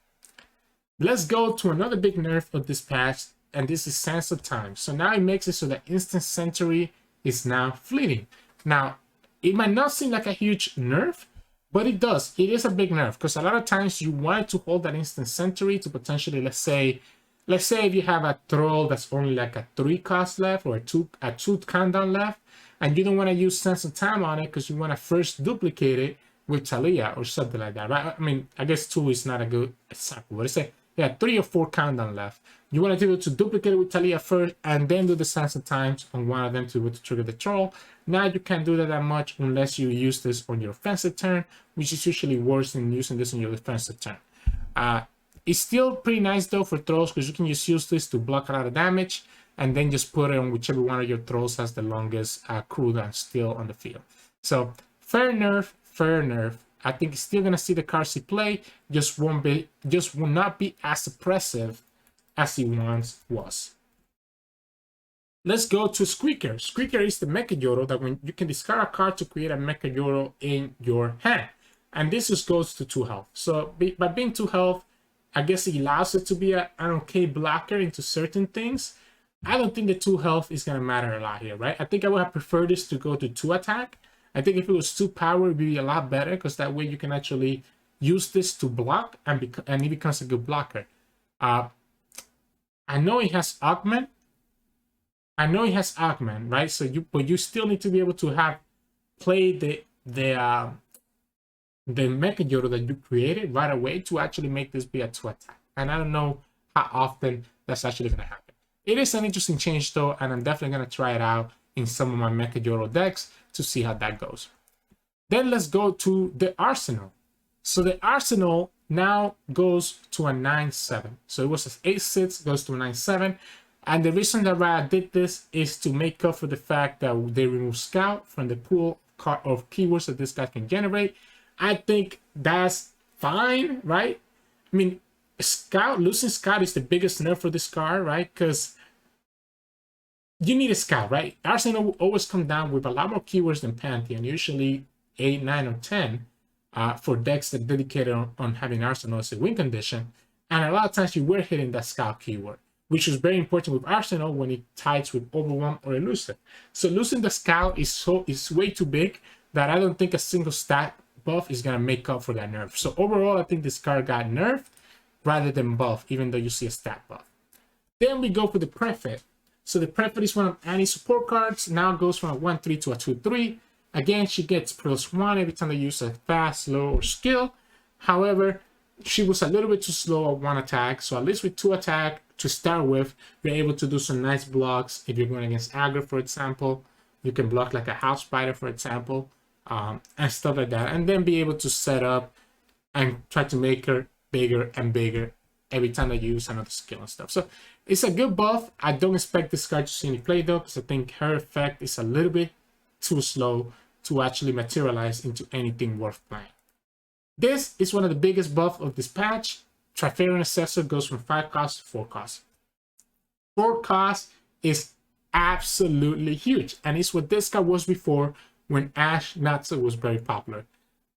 Let's go to another big nerf of this patch, and this is Sands of Time. So now it makes it so that Instant Sentry is now fleeting. Now, it might not seem like a huge nerf, but it does. It is a big nerf, because a lot of times you want to hold that Instant Sentry to potentially, let's say if you have a troll that's only like a 3 cost left, or a 2 countdown left, and you don't want to use Sands of Time on it because you want to first duplicate it with Talia or something like that, right? I mean, I guess 2 is not a good example. What is it? Yeah, 3 or 4 countdown left. You want to be able to duplicate it with Talia first and then do the Sands of Times on one of them to be able to trigger the troll. Now you can't do that much unless you use this on your offensive turn, which is usually worse than using this on your defensive turn. It's still pretty nice though for trolls, because you can just use this to block a lot of damage and then just put it on whichever one of your trolls has the longest cooldown still on the field. So fair nerf, fair nerf. I think it's still gonna see the cards he play, just will not be as oppressive as he once was. Let's go to Squeaker. Squeaker is the Mecha Yordle that when you can discard a card to create a Mecha Yordle in your hand, and this just goes to 2 health. So by being 2 health, I guess it allows it to be an okay blocker into certain things. I don't think the 2 health is gonna matter a lot here, right? I think I would have preferred this to go to 2 attack. I think if it was 2 power, it would be a lot better, because that way you can actually use this to block, and it becomes a good blocker. I know it has augment. Right? So but you still need to be able to have play the Mecha Yordle that you created right away to actually make this be a 2 attack. And I don't know how often that's actually going to happen. It is an interesting change though, and I'm definitely going to try it out in some of my Mecha Yordle decks to see how that goes. Then let's go to the Arsenal. So the Arsenal now goes to a 9/7. So it was an 8/6, goes to a 9/7. And the reason that I did this is to make up for the fact that they remove Scout from the pool of keywords that this guy can generate. I think that's fine, right? I mean, losing Scout is the biggest nerf for this card, right? Because you need a Scout, right? Arsenal will always come down with a lot more keywords than Pantheon, usually 8, 9, or 10 for decks that dedicated on having Arsenal as a win condition. And a lot of times you were hitting that Scout keyword, which is very important with Arsenal when it ties with Overwhelm or Elusive. So losing the Scout is way too big that I don't think a single stat buff is going to make up for that nerf. So overall, I think this card got nerfed rather than buff, even though you see a stat buff. Then we go for the Prefect. So the Prefect is one of Annie's support cards. Now goes from a 1/3 to a 2/3. Again, she gets +1 every time they use a fast, slow, or skill. However, she was a little bit too slow at 1 attack. So at least with 2 attack to start with, you're able to do some nice blocks. If you're going against aggro, for example, you can block like a House Spider, for example, and stuff like that. And then be able to set up and try to make her bigger and bigger every time that you use another skill and stuff. So it's a good buff. I don't expect this card to see any play though, because I think her effect is a little bit too slow to actually materialize into anything worth playing. This is one of the biggest buffs of this patch. Trifarian Assessor goes from 5 cost to 4 cost. 4 cost is absolutely huge, and it's what this card was before when Ashe Natsu was very popular.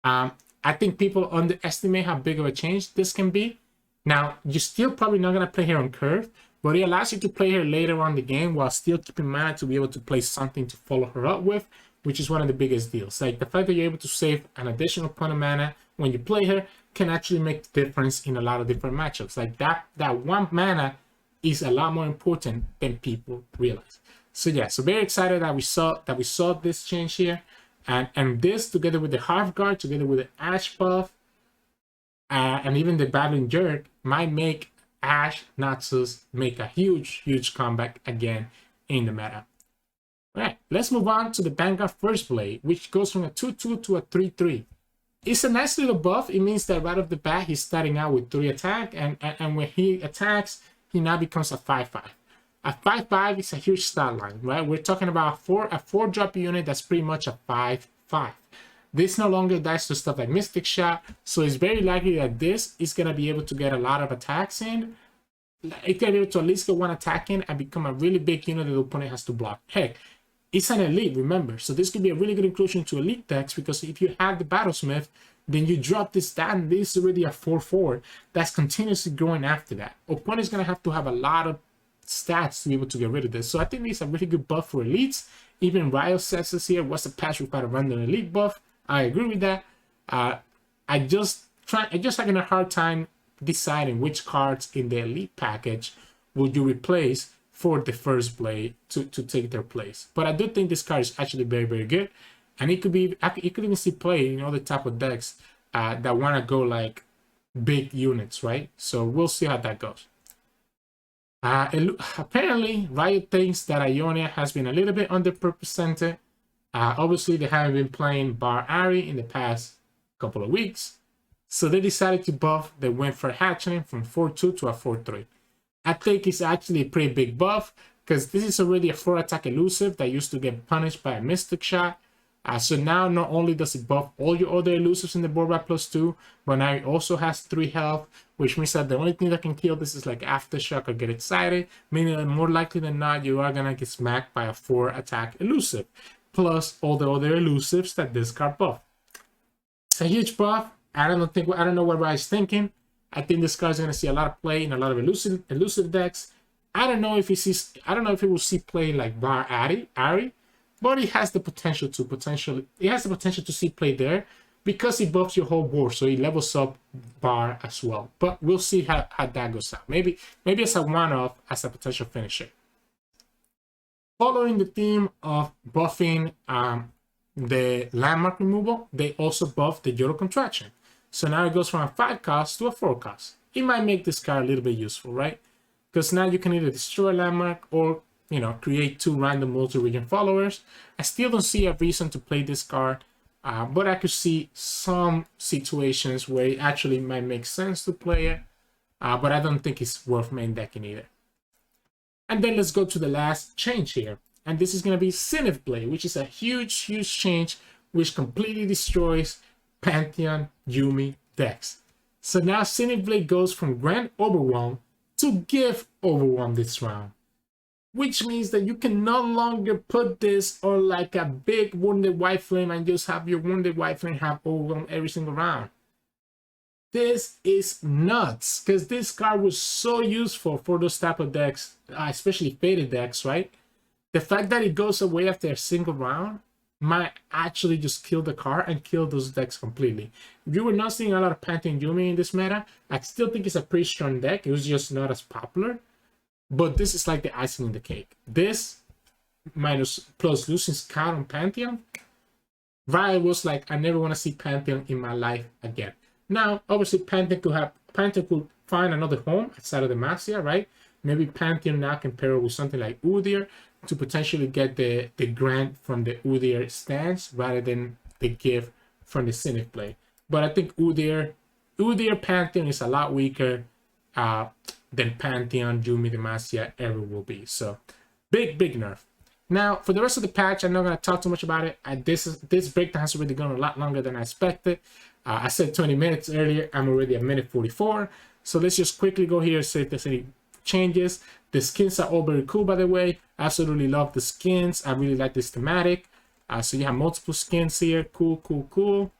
I think people underestimate how big of a change this can be. Now, you're still probably not going to play here on curve, but it allows you to play her later on in the game while still keeping mana to be able to play something to follow her up with, which is one of the biggest deals. Like the fact that you're able to save an additional point of mana when you play her can actually make the difference in a lot of different matchups. Like that one mana is a lot more important than people realize. So yeah, so very excited that we saw this change here, and this together with the half guard, together with the Ashe buff, and even the battling jerk might make Ashe Naxos make a huge comeback again in the meta. Alright, let's move on to the Vanguard First Blade, which goes from a 2-2 to a 3-3. It's a nice little buff. It means that right off the bat, he's starting out with 3 attack, and when he attacks, he now becomes a 5-5. A 5-5 is a huge stat line, right? We're talking about a 4-drop unit that's pretty much a 5-5. This no longer dies to stuff like Mystic Shot, so it's very likely that this is going to be able to get a lot of attacks in. It's going to be able to at least get one attack in and become a really big unit that the opponent has to block. Heck, it's an elite, remember, so this could be a really good inclusion to elite decks, because if you have the Battlesmith, then you drop this down, this is already a 4-4 that's continuously growing after that. Opponent's going to have a lot of stats to be able to get rid of this. So I think it's a really good buff for elites. Even Riot says this here, what's the patch without a random elite buff? I agree with that. I just having a hard time deciding which cards in the elite package would you replace for the first blade to take their place. But I do think this card is actually very good, and it could even see play in other type of decks that want to go like big units, right? So we'll see how that goes. Apparently, Riot thinks that Ionia has been a little bit underrepresented. Obviously, they haven't been playing Bar Ahri in the past couple of weeks, so they decided to buff the Winfred Hatchling from 4-2 to a 4-3. I think it's actually a pretty big buff, because this is already a 4-attack elusive that used to get punished by a Mystic Shot. So now not only does it buff all your other elusives in the board by +2, but now it also has 3 health, which means that the only thing that can kill this is like Aftershock or Get Excited, meaning that more likely than not, you are going to get smacked by a 4-attack elusive, plus all the other elusives that this card buff. It's a huge buff. I don't know what Riot's thinking. I think this card is going to see a lot of play in a lot of elusive decks. I don't know if it will see play like Bar Ahri, but it has the potential to see play there, because it buffs your whole board, so it levels up Bar as well. But we'll see how that goes out. Maybe as a one-off, as a potential finisher. Following the theme of buffing the landmark removal, they also buff the Yordle Contraction. So now it goes from a 5 cost to a 4 cost. It might make this card a little bit useful, right? Because now you can either destroy a landmark or, you know, create 2 random multi-region followers. I still don't see a reason to play this card, but I could see some situations where it actually might make sense to play it, but I don't think it's worth main decking either. And then let's go to the last change here. And this is going to be Zenith Blade, which is a huge change, which completely destroys Pantheon Yuumi decks. So now Zenith Blade goes from Grand Overwhelm to Give Overwhelm this round, which means that you can no longer put this on like a big Wounded White Flame and just have your Wounded White Flame have Overwhelm every single round. This is nuts, because this card was so useful for those type of decks, especially faded decks, right? The fact that it goes away after a single round might actually just kill the card and kill those decks completely. If you were not seeing a lot of Pantheon Yuumi in this meta, I still think it's a pretty strong deck. It was just not as popular. But this is like the icing on the cake. This plus Lucian's count on Pantheon, Riot was like, I never want to see Pantheon in my life again. Now, obviously, Pantheon could find another home outside of the Demacia, right? Maybe Pantheon now can pair with something like Udyr to potentially get the grant from the Udyr stance rather than the gift from the Zenith Blade. But I think Udyr Pantheon is a lot weaker than Pantheon Yuumi Demacia ever will be. So big nerf. Now for the rest of the patch, I'm not going to talk too much about it. This breakdown has already gone a lot longer than I expected. I said 20 minutes earlier. I'm already at minute 44. So let's just quickly go here and see if there's any changes. The skins are all very cool, by the way. I absolutely love the skins. I really like this thematic. So you have multiple skins here. Cool.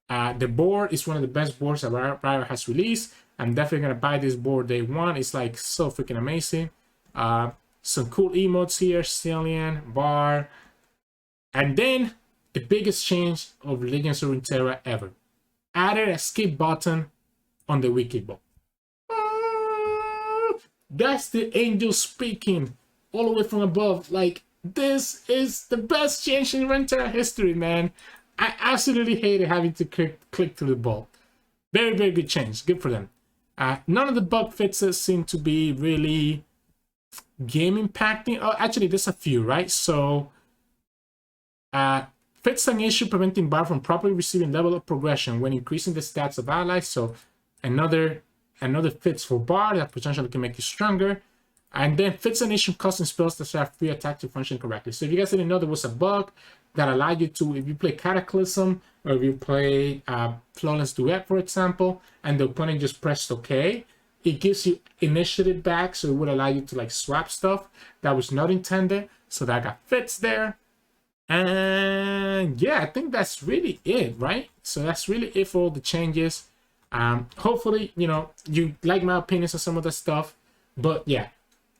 The board is one of the best boards that Riot has released. I'm definitely gonna buy this board day one. It's like so freaking amazing. Some cool emotes here, Zilean, Bar. And then the biggest change of Legends of Runeterra ever. Added a skip button on the wiki ball. That's the angel speaking all the way from above. Like, this is the best change in Runeterra history, man. I absolutely hated having to click through the ball. Very, very good change. Good for them. None of the bug fixes seem to be really game impacting. Oh, actually, there's a few, right? So, fix an issue preventing Bar from properly receiving level of progression when increasing the stats of allies. So, another fix for Bar that potentially can make you stronger. And then fix an issue causing spells that have free attack to function correctly. So, if you guys didn't know, there was a bug that allowed you to, if you play Cataclysm or if you play Flawless Duet, for example, and the opponent just pressed OK, it gives you initiative back, so it would allow you to like swap stuff that was not intended. So that got fixed there. And yeah, I think that's really it, right? So that's really it for all the changes. Hopefully, you know, you like my opinions on some of the stuff. But yeah,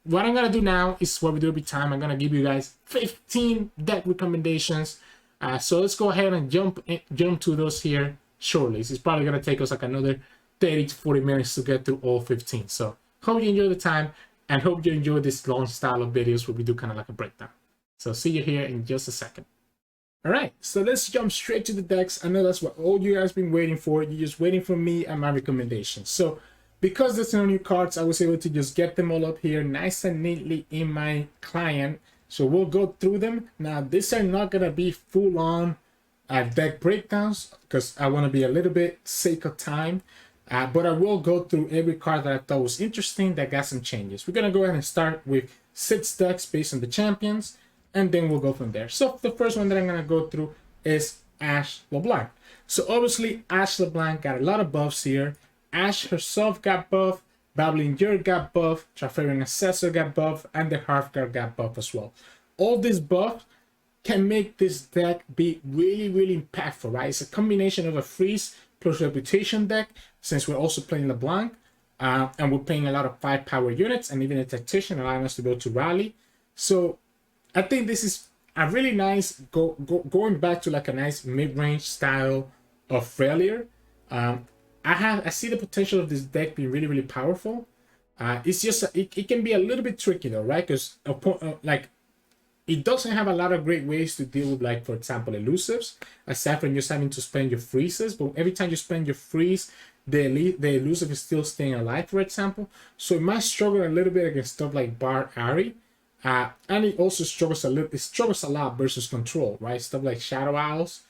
what I'm gonna do now is what we do every time. I'm gonna give you guys 15 deck recommendations. So let's go ahead and jump to those here shortly. It's probably gonna take us like another 30 to 40 minutes to get through all 15. So hope you enjoy the time and hope you enjoy this long style of videos where we do kind of like a breakdown. So see you here in just a second. All right, so let's jump straight to the decks. I know that's what all you guys been waiting for. You're just waiting for me and my recommendations. So because there's no new cards, I was able to just get them all up here nice and neatly in my client. So we'll go through them. Now, these are not going to be full-on deck breakdowns because I want to be a little bit sake of time. But I will go through every card that I thought was interesting that got some changes. We're going to go ahead and start with 6 decks based on the champions, and then we'll go from there. So the first one that I'm going to go through is Ashe LeBlanc. So obviously, Ashe LeBlanc got a lot of buffs here. Ashe herself got buff, Babbling Yurt got buff, Trafarian Assessor got buff, and the Hearthguard got buff as well. All these buffs can make this deck be really, really impactful, right? It's a combination of a freeze plus reputation deck, since we're also playing LeBlanc, and we're playing a lot of 5 power units and even a tactician allowing us to go to rally. So I think this is a really nice going back to like a nice mid-range style of failure. I see the potential of this deck being really, really powerful. It's just it can be a little bit tricky though, right? Because like it doesn't have a lot of great ways to deal with, like, for example, elusives, aside from just having to spend your freezes. But every time you spend your freeze, the elusive is still staying alive, for example. So it might struggle a little bit against stuff like Bar Ahri. And it also struggles a lot versus control, right? Stuff like Shadow Owls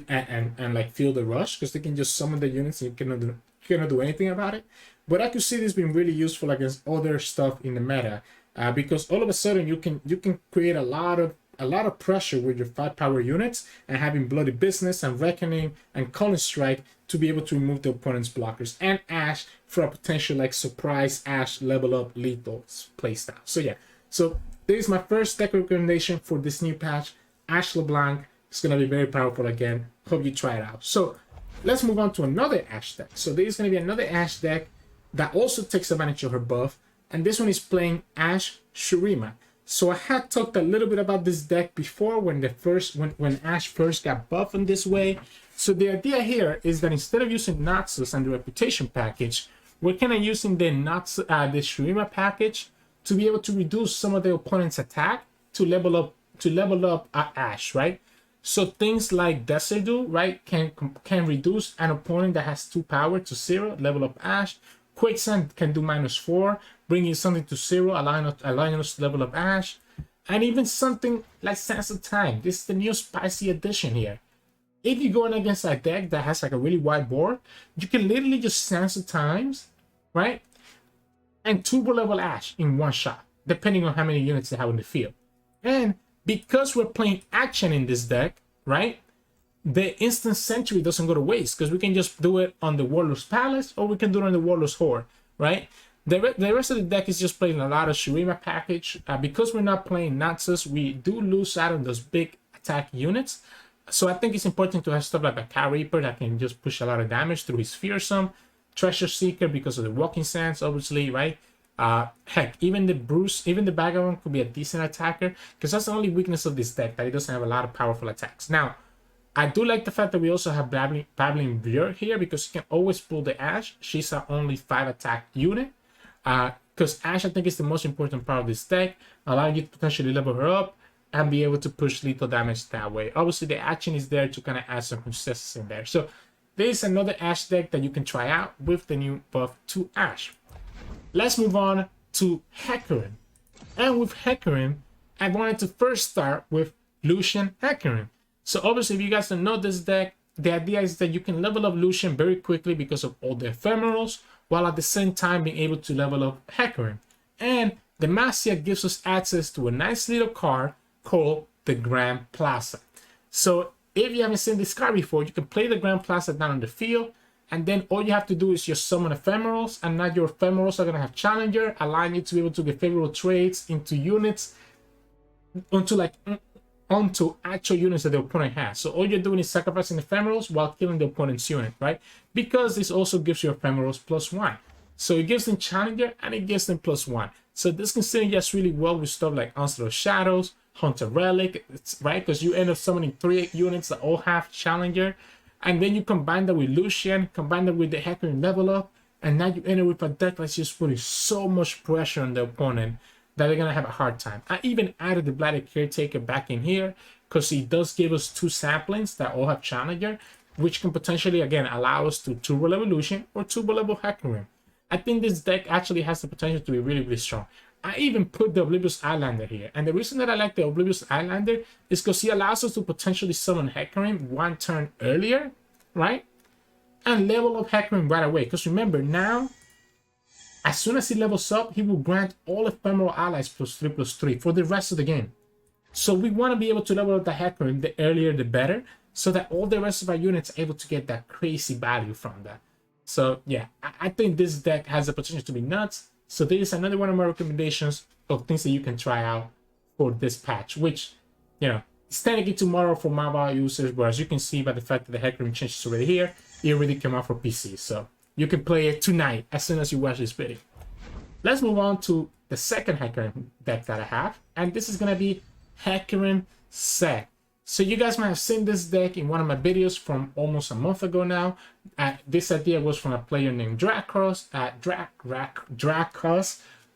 and like Feel the Rush, because they can just summon the units and you cannot do anything about it. But I could see this being really useful against other stuff in the meta. Because all of a sudden you can create a lot of pressure with your 5 power units and having Bloody Business and Reckoning and Calling Strike to be able to remove the opponent's blockers, and Ashe for a potential like surprise Ashe level up lethal playstyle. So yeah, so this is my first deck recommendation for this new patch. Ashe LeBlanc is gonna be very powerful again. Hope you try it out. So let's move on to another Ashe deck. So there is gonna be another Ashe deck that also takes advantage of her buff. And this one is playing Ashe Shurima. So I had talked a little bit about this deck before when Ashe first got buffed in this way. So the idea here is that instead of using Noxus and the Reputation package, we're kind of using the Shurima package to be able to reduce some of the opponent's attack to level up Ashe, right? So things like Desert Dew, right, can reduce an opponent that has 2 power to 0, level up Ashe. Quicksand can do -4, bringing something to 0, allowing us to level up Ashe. And even something like Sands of Time. This is the new spicy addition here. If you're going against a deck that has like a really wide board, you can literally just Sands of Times, right? And turbo level Ashe in one shot, depending on how many units they have in the field. And because we're playing Akshan in this deck, right? The instant sentry doesn't go to waste because we can just do it on the Warlord's Palace or we can do it on the Warlord's Horde, right? The rest of the deck is just playing a lot of Shurima package. Because we're not playing Noxus, we do lose out on those big attack units. So I think it's important to have stuff like a Cow Reaper that can just push a lot of damage through his Fearsome, Treasure Seeker because of the Walking Sands, obviously, right? Heck, even the Bruce, even the Vagabond could be a decent attacker, because that's the only weakness of this deck, that it doesn't have a lot of powerful attacks. Now, I do like the fact that we also have Babbling Beard here, because you can always pull the Ashe. She's our only 5 attack unit. Because Ashe, I think, is the most important part of this deck, allowing you to potentially level her up and be able to push lethal damage that way. Obviously, the action is there to kind of add some consistency in there. So, there is another Ashe deck that you can try out with the new buff to Ashe. Let's move on to Hecarim. And with Hecarim, I wanted to first start with Lucian Hecarim. So obviously, if you guys don't know this deck, the idea is that you can level up Lucian very quickly because of all the ephemerals, while at the same time being able to level up Hecarim. And the Masia gives us access to a nice little card called the Grand Plaza. So if you haven't seen this card before, you can play the Grand Plaza down on the field, and then all you have to do is just summon ephemerals, and now your ephemerals are going to have Challenger, allowing you to be able to get favorable trades into units, onto actual units that the opponent has. So all you're doing is sacrificing ephemerals while killing the opponent's unit, right? Because this also gives your ephemerals +1. So it gives them Challenger and it gives them +1. So this can synergize really well with stuff like Onslaught of Shadows, Hunter Relic, right? Because you end up summoning 3 units that all have Challenger. And then you combine that with Lucian, combine that with the Hecarim level up, and now you end up with a deck that's just putting so much pressure on the opponent that they're going to have a hard time. I even added the Blighted Caretaker back in here because he does give us 2 samplings that all have Challenger, which can potentially, again, allow us to turbo level Lucian or turbo level Hecarim. I think this deck actually has the potential to be really, really strong. I even put the Oblivious Islander here. And the reason that I like the Oblivious Islander is because he allows us to potentially summon Hecarim 1 turn earlier, right? And level up Hecarim right away. Because remember, now, as soon as he levels up, he will grant all ephemeral allies +3/+3 for the rest of the game. So we want to be able to level up the Hecarim, the earlier the better, so that all the rest of our units are able to get that crazy value from that. So yeah, I think this deck has the potential to be nuts. So this is another one of my recommendations of things that you can try out for this patch, which, you know, it's technically tomorrow for mobile users, but as you can see by the fact that the Hecarim change is already here, it already came out for PC. So you can play it tonight as soon as you watch this video. Let's move on to the second Hecarim deck that I have, and this is going to be Hecarim Zed. So you guys might have seen this deck in one of my videos from almost a month ago now. This idea was from a player named Drakos,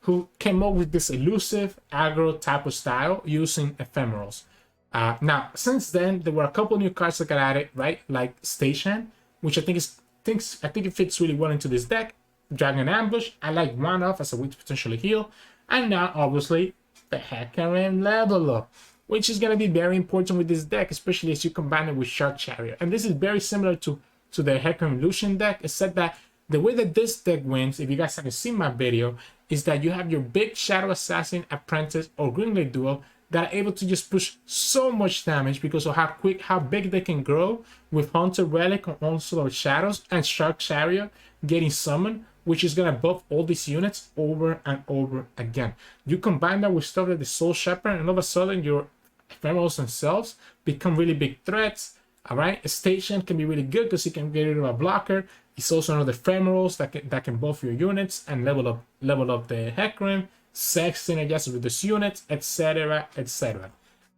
who came up with this elusive aggro type of style using ephemerals. Now, since then, there were a couple new cards that got added, right? Like Station, which I think it fits really well into this deck. Dragon Ambush, I like one off as a way to potentially heal. And now, obviously, the Hecarim level up, which is going to be very important with this deck, especially as you combine it with Shark Chariot. And this is very similar to the Hecarim Lucian deck, except that the way that this deck wins, if you guys haven't seen my video, is that you have your big Shadow Assassin, Apprentice, or Greenglade duo that are able to just push so much damage because of how big they can grow with Hunter Relic on Onslaught of Shadows and Shark Chariot getting summoned, which is going to buff all these units over and over again. You combine that with stuff like the Soul Shepherd, and all of a sudden your ephemerals themselves become really big threats. All right, a Station can be really good because you can get rid of a blocker. It's also another ephemerals that can buff your units and level up the Hecarim. Sex synergizes with this unit, etc., etc.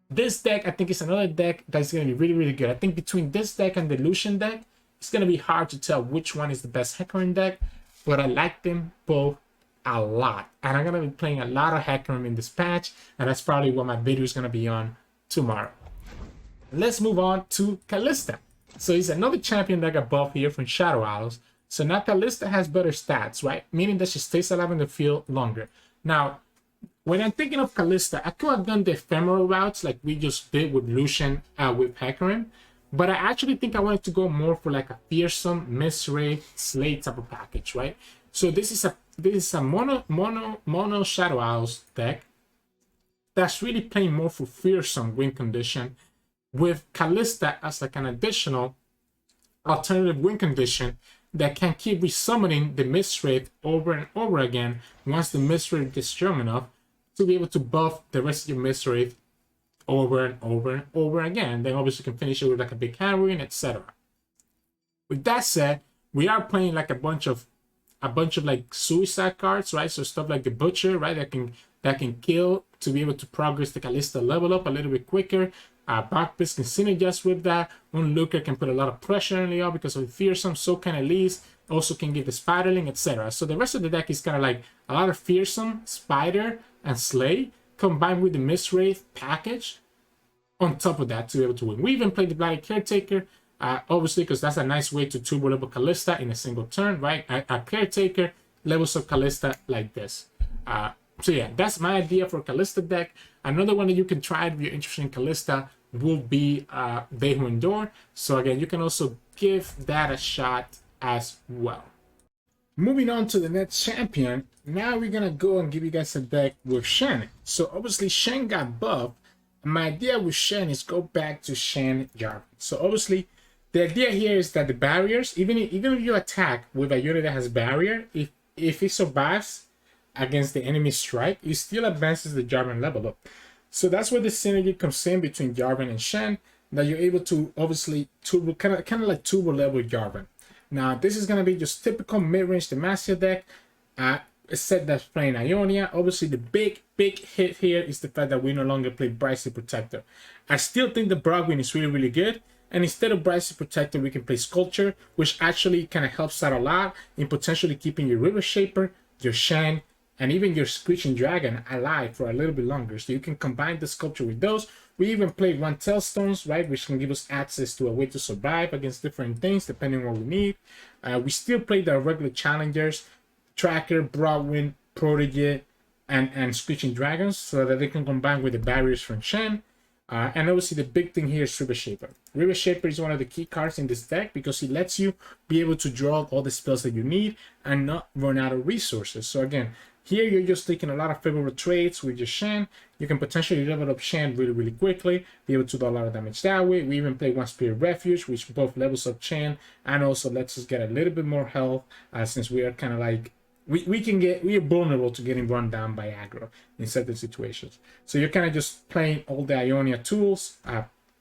This deck, I think, is another deck that's going to be really, really good. I think between this deck and the Lucian deck, it's going to be hard to tell which one is the best Hecarim deck, but I like them both a lot. And I'm going to be playing a lot of Hecarim in this patch, and that's probably what my video is going to be on tomorrow. Let's move on to Kalista. So he's another champion that got buffed here from Shadow Isles. So now Kalista has better stats, right? Meaning that she stays alive in the field longer. Now, when I'm thinking of Kalista, I could have done the ephemeral routes like we just did with Lucian with Hecarim, but I actually think I wanted to go more for like a Fearsome, Mistwraiths, Slate type of package, right? So this is a mono Shadow Isles deck that's really playing more for Fearsome win condition, with Kalista as like an additional alternative win condition that can keep resummoning the Mistwraith over and over again once the Mistwraith gets strong enough to be able to buff the rest of your Mistwraith over and over and over again. Then obviously you can finish it with like a big hand ruin, etc. With that said, we are playing like a bunch of a bunch of like suicide cards, right? So stuff like the Butcher, right, that can kill to be able to progress the Kalista level up a little bit quicker. Backpist can synergize with that. Onlooker can put a lot of pressure on Leo because of Fearsome, so can Elise. Also can give the Spiderling, etc. So the rest of the deck is kind of like a lot of Fearsome, Spider, and Slay combined with the Mistwraith package on top of that to be able to win. We even played the Bloody Caretaker, obviously, because that's a nice way to turbo level Kalista in a single turn, right? A Caretaker levels up Kalista like this. So yeah, that's my idea for Kalista deck. Another one that you can try if you're interested in Kalista will be They Who Endure. So again, you can also give that a shot as well. Moving on to the next champion, now we're gonna go and give you guys a deck with Shen. So obviously Shen got buffed. My idea with Shen is go back to Shen Jarvan. So obviously the idea here is that the barriers, even if you attack with a unit that has barrier, if it survives against the enemy strike, it still advances the Jarvan level up. So that's where the synergy comes in between Jarvan and Shen, that you're able to obviously turbo, kind of like turbo level Jarvan. Now this is gonna be just typical mid-range Demacia deck. A set that's playing Ionia. Obviously the big hit here is the fact that we no longer play Brightsy Protector. I still think the Broadwind is really good. And instead of Brightsy Protector, we can play Sculpture, which actually kind of helps out a lot in potentially keeping your River Shaper, your Shen, and even your Screeching Dragon alive for a little bit longer. So you can combine the Sculpture with those. We even play One Tailstones, right, which can give us access to a way to survive against different things depending on what we need. We still play the regular challengers, Tracker, Broadwind, Protege, and Screeching Dragons, so that they can combine with the barriers from Shen. And obviously the big thing here is River Shaper. River Shaper is one of the key cards in this deck because it lets you be able to draw all the spells that you need and not run out of resources. So again, here you're just taking a lot of favorable trades with your Shen. You can potentially level up Shen really quickly, be able to do a lot of damage that way. We even play one Spirit Refuge, which both levels up Shen and also lets us get a little bit more health, since we are kind of like we are vulnerable to getting run down by aggro in certain situations. So you're kind of just playing all the Ionia tools,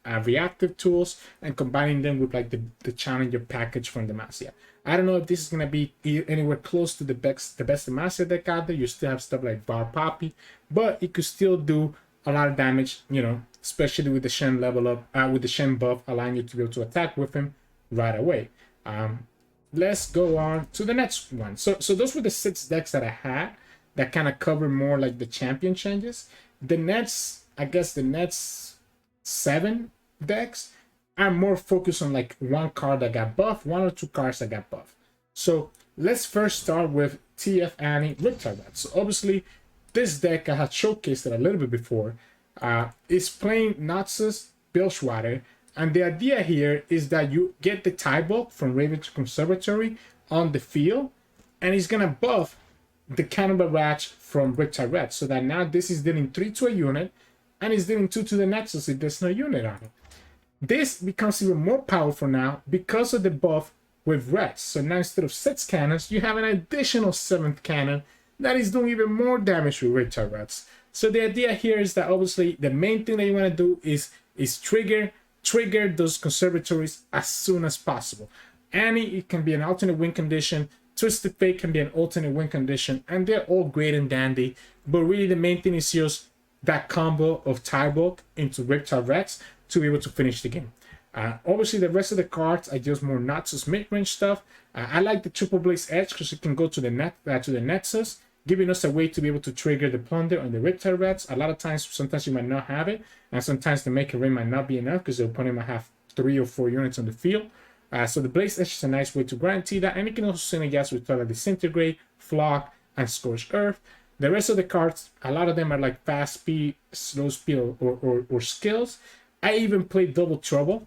reactive tools, and combining them with like the challenger package from Demacia. I don't know if this is gonna be anywhere close to the best Demacia deck out there. You still have stuff like Bar Poppy, but it could still do a lot of damage, you know, especially with the Shen level up, with the Shen buff, allowing you to be able to attack with him right away. Let's go on to the next one. So those were the 6 decks that I had that kind of cover more like the champion changes. The next, I guess the next 7 decks are more focused on like one card that got buffed, 1 or 2 cards that got buffed. So let's first start with TF Annie Riptide. So obviously this deck, I had showcased it a little bit before, is playing Noxus Bilgewater. And the idea here is that you get the Tybaulk from Raven's Conservatory on the field, and he's gonna buff the Cannibal Ratch from Riptide Red, so that now this is dealing 3 to a unit, and is dealing 2 to the Nexus if there's no unit on it. This becomes even more powerful now because of the buff with Reds. So now instead of 6 cannons, you have an additional 7th cannon that is doing even more damage with Riptide Reds. So the idea here is that obviously the main thing that you want to do is trigger those conservatories as soon as possible. Annie, it can be an alternate win condition. Twisted Fate can be an alternate win condition, and they're all great and dandy. But really the main thing is just that combo of Tybaulk into Riptide Rex to be able to finish the game. Obviously the rest of the cards are just more Noxus mid-range stuff. I like the Triple Blaze Edge because it can go to the Nexus, giving us a way to be able to trigger the Plunder on the Riptide Rats. A lot of times, sometimes you might not have it, and sometimes the Mecha Ring might not be enough because the opponent might have 3 or 4 units on the field. So the Blaze Edge is a nice way to guarantee that, and it can also synergize with Disintegrate, Flock, and Scorched Earth. The rest of the cards, a lot of them are like fast speed, slow speed, or skills. I even played Double Trouble,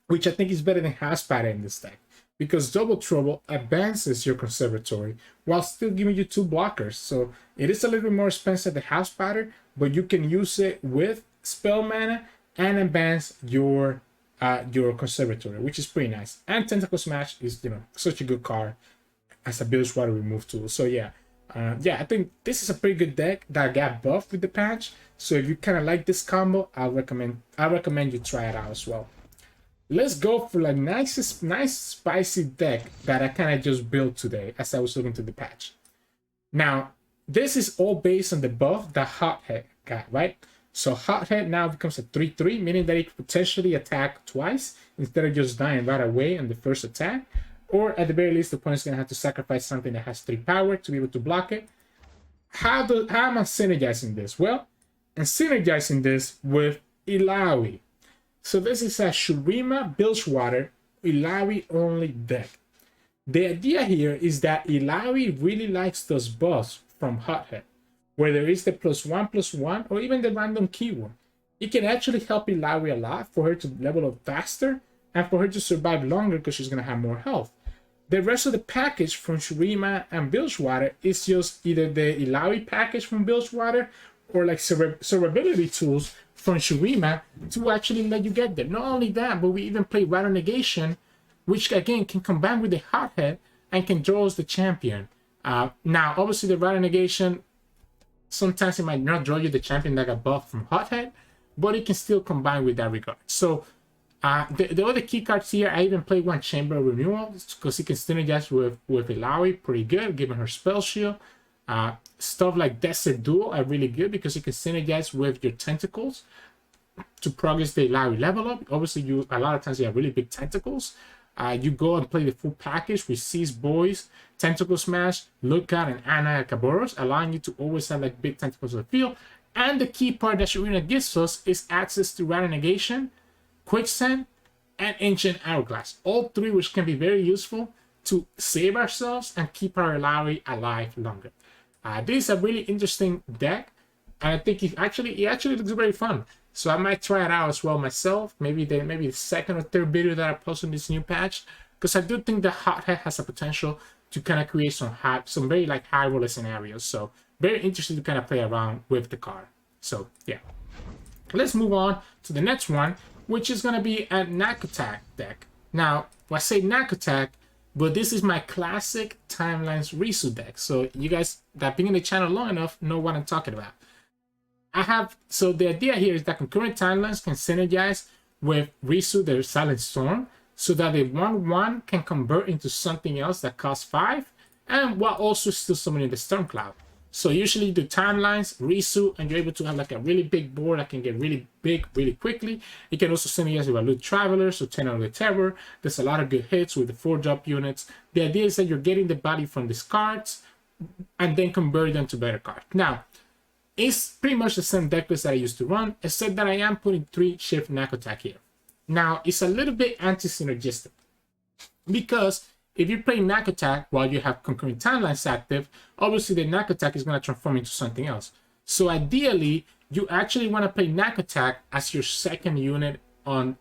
which I think is better than House Pattern in this deck, because Double Trouble advances your conservatory while still giving you 2 blockers. So it is a little bit more expensive than House Pattern, but you can use it with spell mana and advance your conservatory, which is pretty nice. And Tentacle Smash is, you know, such a good card as a Bilgewater remove tool. So yeah, I think this is a pretty good deck that got buffed with the patch. So if you kind of like this combo, I recommend you try it out as well. let's go for like nice spicy deck that I kind of just built today as I was looking through the patch. Now, this is all based on the buff that Hothead got, right? So Hothead now becomes a 3/3, meaning that it could potentially attack twice instead of just dying right away on the first attack. Or at the very least, the opponent's going to have to sacrifice something that has 3 power to be able to block it. How am I synergizing this? Well, I'm synergizing this with Illaoi. So this is a Shurima Bilgewater Illaoi only deck. The idea here is that Illaoi really likes those buffs from Hothead, where there is the +1/+1 or even the random keyword. It can actually help Illaoi a lot for her to level up faster and for her to survive longer because she's going to have more health. The rest of the package from Shurima and Bilgewater is just either the Illaoi package from Bilgewater or like survivability tools from Shurima to actually let you get there. Not only that, but we even play Rattle Negation, which again can combine with the Hothead and can draw us the champion. Now, obviously, the Rattle Negation, sometimes it might not draw you the champion that got buffed from Hothead, but it can still combine with that regard. So, the other key cards here, I even played one Chamber of Renewal because it can synergize with Illaoi pretty good, given her spell shield. Stuff like Desert Duel are really good because it can synergize with your tentacles to progress the Illaoi level up. Obviously, a lot of times you have really big tentacles. You go and play the full package with Seize Boys, Tentacle Smash, Lookout, and Anna Kaboros, allowing you to always have like big tentacles on the field. And the key part that Shurina gives us is access to Rattle Negation, Quicksand, and Ancient Hourglass. All 3 which can be very useful to save ourselves and keep our Illaoi alive longer. This is a really interesting deck, and I think it actually looks very fun. So I might try it out as well myself. Maybe the second or third video that I post on this new patch, because I do think the Hothead has a potential to kind of create some very like high roller scenarios. So very interesting to kind of play around with the card. So yeah, let's move on to the next one, which is going to be a Nakotak deck. Now, I say Nakotak, but this is my classic Timelines Rissu deck. So you guys that have been in the channel long enough know what I'm talking about. So the idea here is that concurrent timelines can synergize with Rissu, their Silent Storm, so that the 1/1 can convert into something else that costs 5, and while also still summoning the Storm Cloud. So usually you do timelines, Rissu, and you're able to have like a really big board that can get really big really quickly. It can also synergize with Loot Traveler, so 10 out of the Terror. There's a lot of good hits with the 4-drop units. The idea is that you're getting the value from these cards and then convert them to better cards. Now, it's pretty much the same deck list that I used to run, except that I am putting 3 Shift Nakotak here. Now, it's a little bit anti-synergistic, because if you play Nakotak while you have concurrent timelines active, obviously the Nakotak is going to transform into something else. So ideally, you actually want to play Nakotak as your second unit on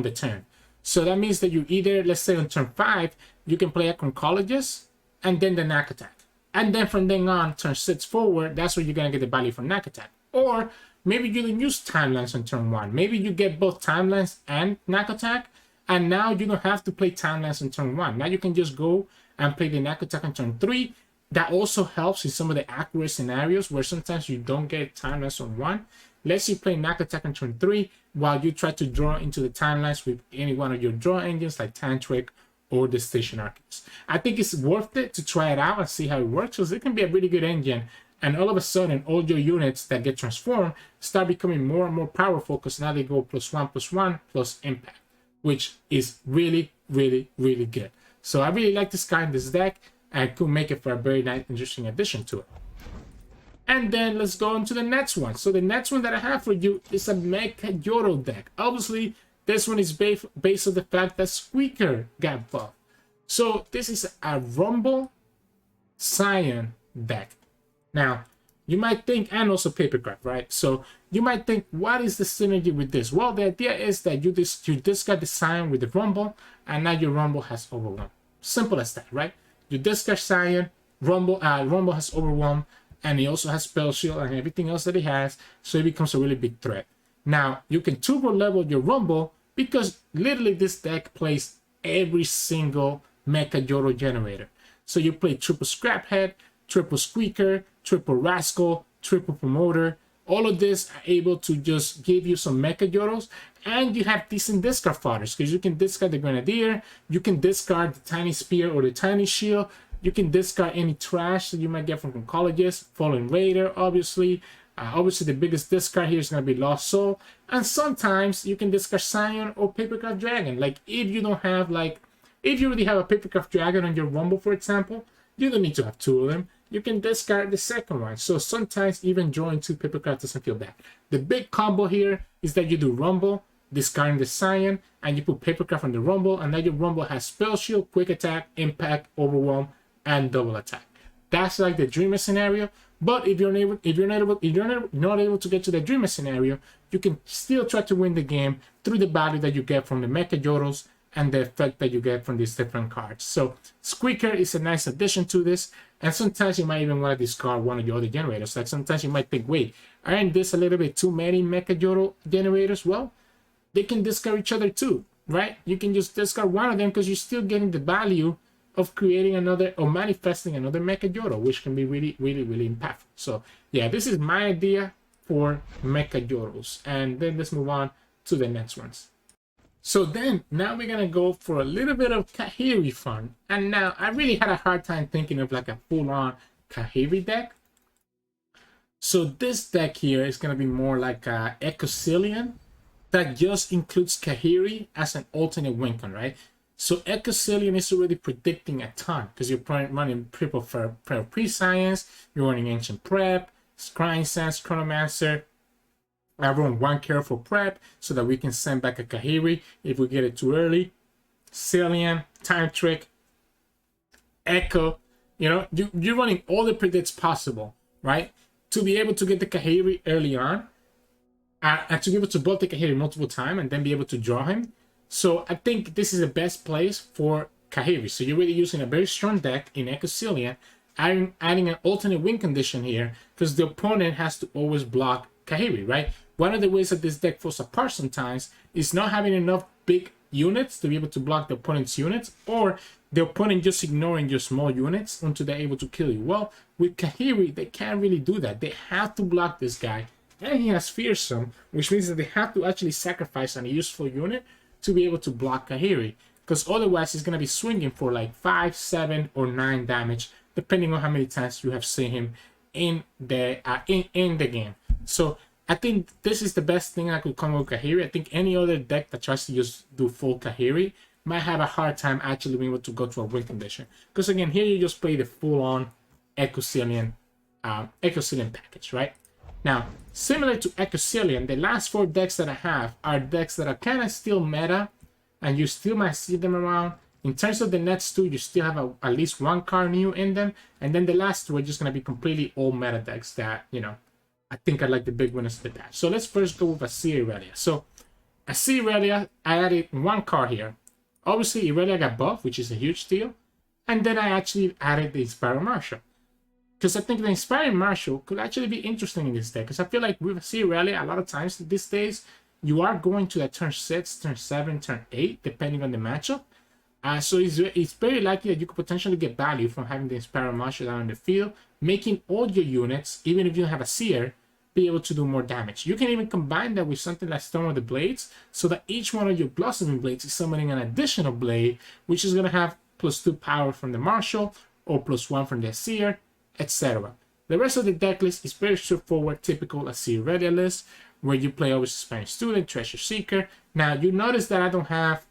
the turn. So that means that you either, let's say on turn 5, you can play a Conchologist and then the Nakotak. And then from then on, turn 6 forward, that's where you're going to get the value from Nakotak. Or maybe you didn't use timelines on turn 1. Maybe you get both timelines and Nakotak, and now you don't have to play timelines on turn 1. Now you can just go and play the Nakotak on turn 3. That also helps in some of the accurate scenarios where sometimes you don't get timelines on 1. Let's you play Nakotak on turn 3 while you try to draw into the timelines with any one of your draw engines like Tantric or the Station Archives. I think it's worth it to try it out and see how it works, because it can be a really good engine, and all of a sudden all your units that get transformed start becoming more and more powerful because now they go +1/+1 plus impact, which is really, really, really good. So I really like this guy in this deck, and could make it for a very nice, interesting addition to it. And then let's go into the next one. So the next one that I have for you is a Mecha Yordle deck. Obviously, this one is based on the fact that Squeaker got buffed. So this is a Rumble Sion deck. Now, you might think, and also Papercraft, right? So you might think, what is the synergy with this? Well, the idea is that you discard the Sion with the Rumble, and now your Rumble has Overwhelm. Simple as that, right? You discard Sion, Rumble has Overwhelm, and he also has Spell Shield and everything else that he has, so it becomes a really big threat. Now, you can turbo level your Rumble, because literally this deck plays every single Mecha Yordle generator. So you play triple Scraphead, triple Squeaker, triple Rascal, triple Promoter, All of this are able to just give you some Mecha Yordles, and you have decent discard fodders because you can discard the Grenadier, you can discard the Tiny Spear or the Tiny Shield, you can discard any trash that you might get from colleges, Fallen Raider, obviously. Obviously, the biggest discard here is going to be Lost Soul, and sometimes you can discard Sion or Papercraft Dragon. Like, if you don't have, like, if you already have a Papercraft Dragon on your Rumble, for example, you don't need to have two of them. You can discard the second one. So sometimes even drawing two Papercraft doesn't feel bad. The big combo here is that you do Rumble, discarding the Sion, and you put Papercraft on the Rumble, and now your Rumble has Spell Shield, Quick Attack, Impact, Overwhelm, and Double Attack. That's like the dreamer scenario. But if you're not able to get to the dreamer scenario, you can still try to win the game through the value that you get from the Mecha Yordles and the effect that you get from these different cards. So Squeaker is a nice addition to this, and sometimes you might even want to discard one of your other generators. Like sometimes you might think, wait, aren't this a little bit too many Mecha Yordle generators? Well, they can discard each other too, right? You can just discard one of them because you're still getting the value of creating another or manifesting another Mecha Yordle, which can be really impactful. So yeah, this is my idea for Mecha Yordles. And then let's move on to the next ones. So then now we're gonna go for a little bit of Khahiri fun. And now I really had a hard time thinking of like a full-on Khahiri deck. So this deck here is gonna be more like a Ekko Zilean that just includes Khahiri as an alternate win con, right? So Ekko Zilean is already predicting a ton because you're running triple for pre-science, you're running ancient prep, scrying sense, chronomancer. I run one careful prep so that we can send back a Khahiri if we get it too early. Zilean, time trick, Ekko. You know, you're running all the predicts possible, right? To be able to get the Khahiri early on, and to be able to both the Khahiri multiple times and then be able to draw him. So I think this is the best place for Khahiri. So you're really using a very strong deck in Ekko Zilean, adding an alternate win condition here because the opponent has to always block Khahiri, right? One of the ways that this deck falls apart sometimes is not having enough big units to be able to block the opponent's units, or the opponent just ignoring your small units until they're able to kill you. Well, with Khahiri, they can't really do that. They have to block this guy, and he has Fearsome, which means that they have to actually sacrifice a useful unit to be able to block Khahiri, because otherwise he's going to be swinging for like 5, 7, or 9 damage, depending on how many times you have seen him in the game. So I think this is the best thing I could come with Khahiri. I think any other deck that tries to just do full Khahiri might have a hard time actually being able to go to a win condition, because again, here you just play the full-on Ekko Zilean package, right? Now, similar to Ekko Zilean, the last 4 decks that I have are decks that are kind of still meta, and you still might see them around. In terms of the next 2, you still have at least 1 card new in them, and then the last 2 are just going to be completely old meta decks that, you know, I think are like the big winners of the patch. So let's first go with Ashe Irelia. So Ashe Irelia, I added 1 card here. Obviously, Irelia got buffed, which is a huge deal, and then I actually added the Inspiring Marshal. Because I think the Inspiring Marshal could actually be interesting in this deck. Because I feel like with Ashe Akshan, a lot of times these days, you are going to that turn 6, turn 7, turn 8, depending on the matchup. So it's very likely that you could potentially get value from having the Inspiring Marshal out on the field, making all your units, even if you don't have a Seer, be able to do more damage. You can even combine that with something like Storm of the Blades, so that each one of your Blossoming Blades is summoning an additional blade, which is going to have +2 power from the Marshal, or +1 from the Seer, etc. The rest of the deck list is very straightforward, typical Ashe Akshan list, where you play always Spanish Student, Treasure Seeker. Now, you notice that I don't have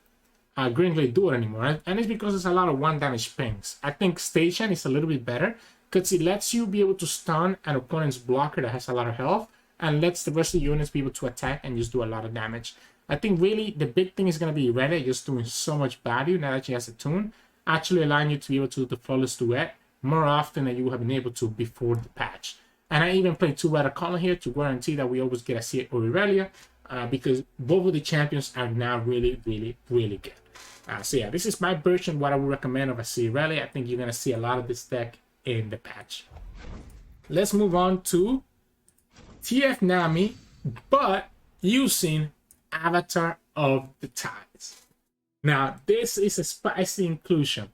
Green Glade Duel anymore, right? And it's because there's a lot of 1 damage pings. I think Station is a little bit better, because it lets you be able to stun an opponent's blocker that has a lot of health, and lets the rest of the units be able to attack and just do a lot of damage. I think really the big thing is going to be Irelia just doing so much value now that she has a tune, actually allowing you to be able to do the flawless duet more often than you have been able to before the patch. And I even played 2 Battle Column here to guarantee that we always get Ashe or Irelia, because both of the champions are now really good. So yeah, this is my version, what I would recommend of Ashe Akshan. I think you're going to see a lot of this deck in the patch. Let's move on to TF Nami, but using Avatar of the Tides. Now, this is a spicy inclusion.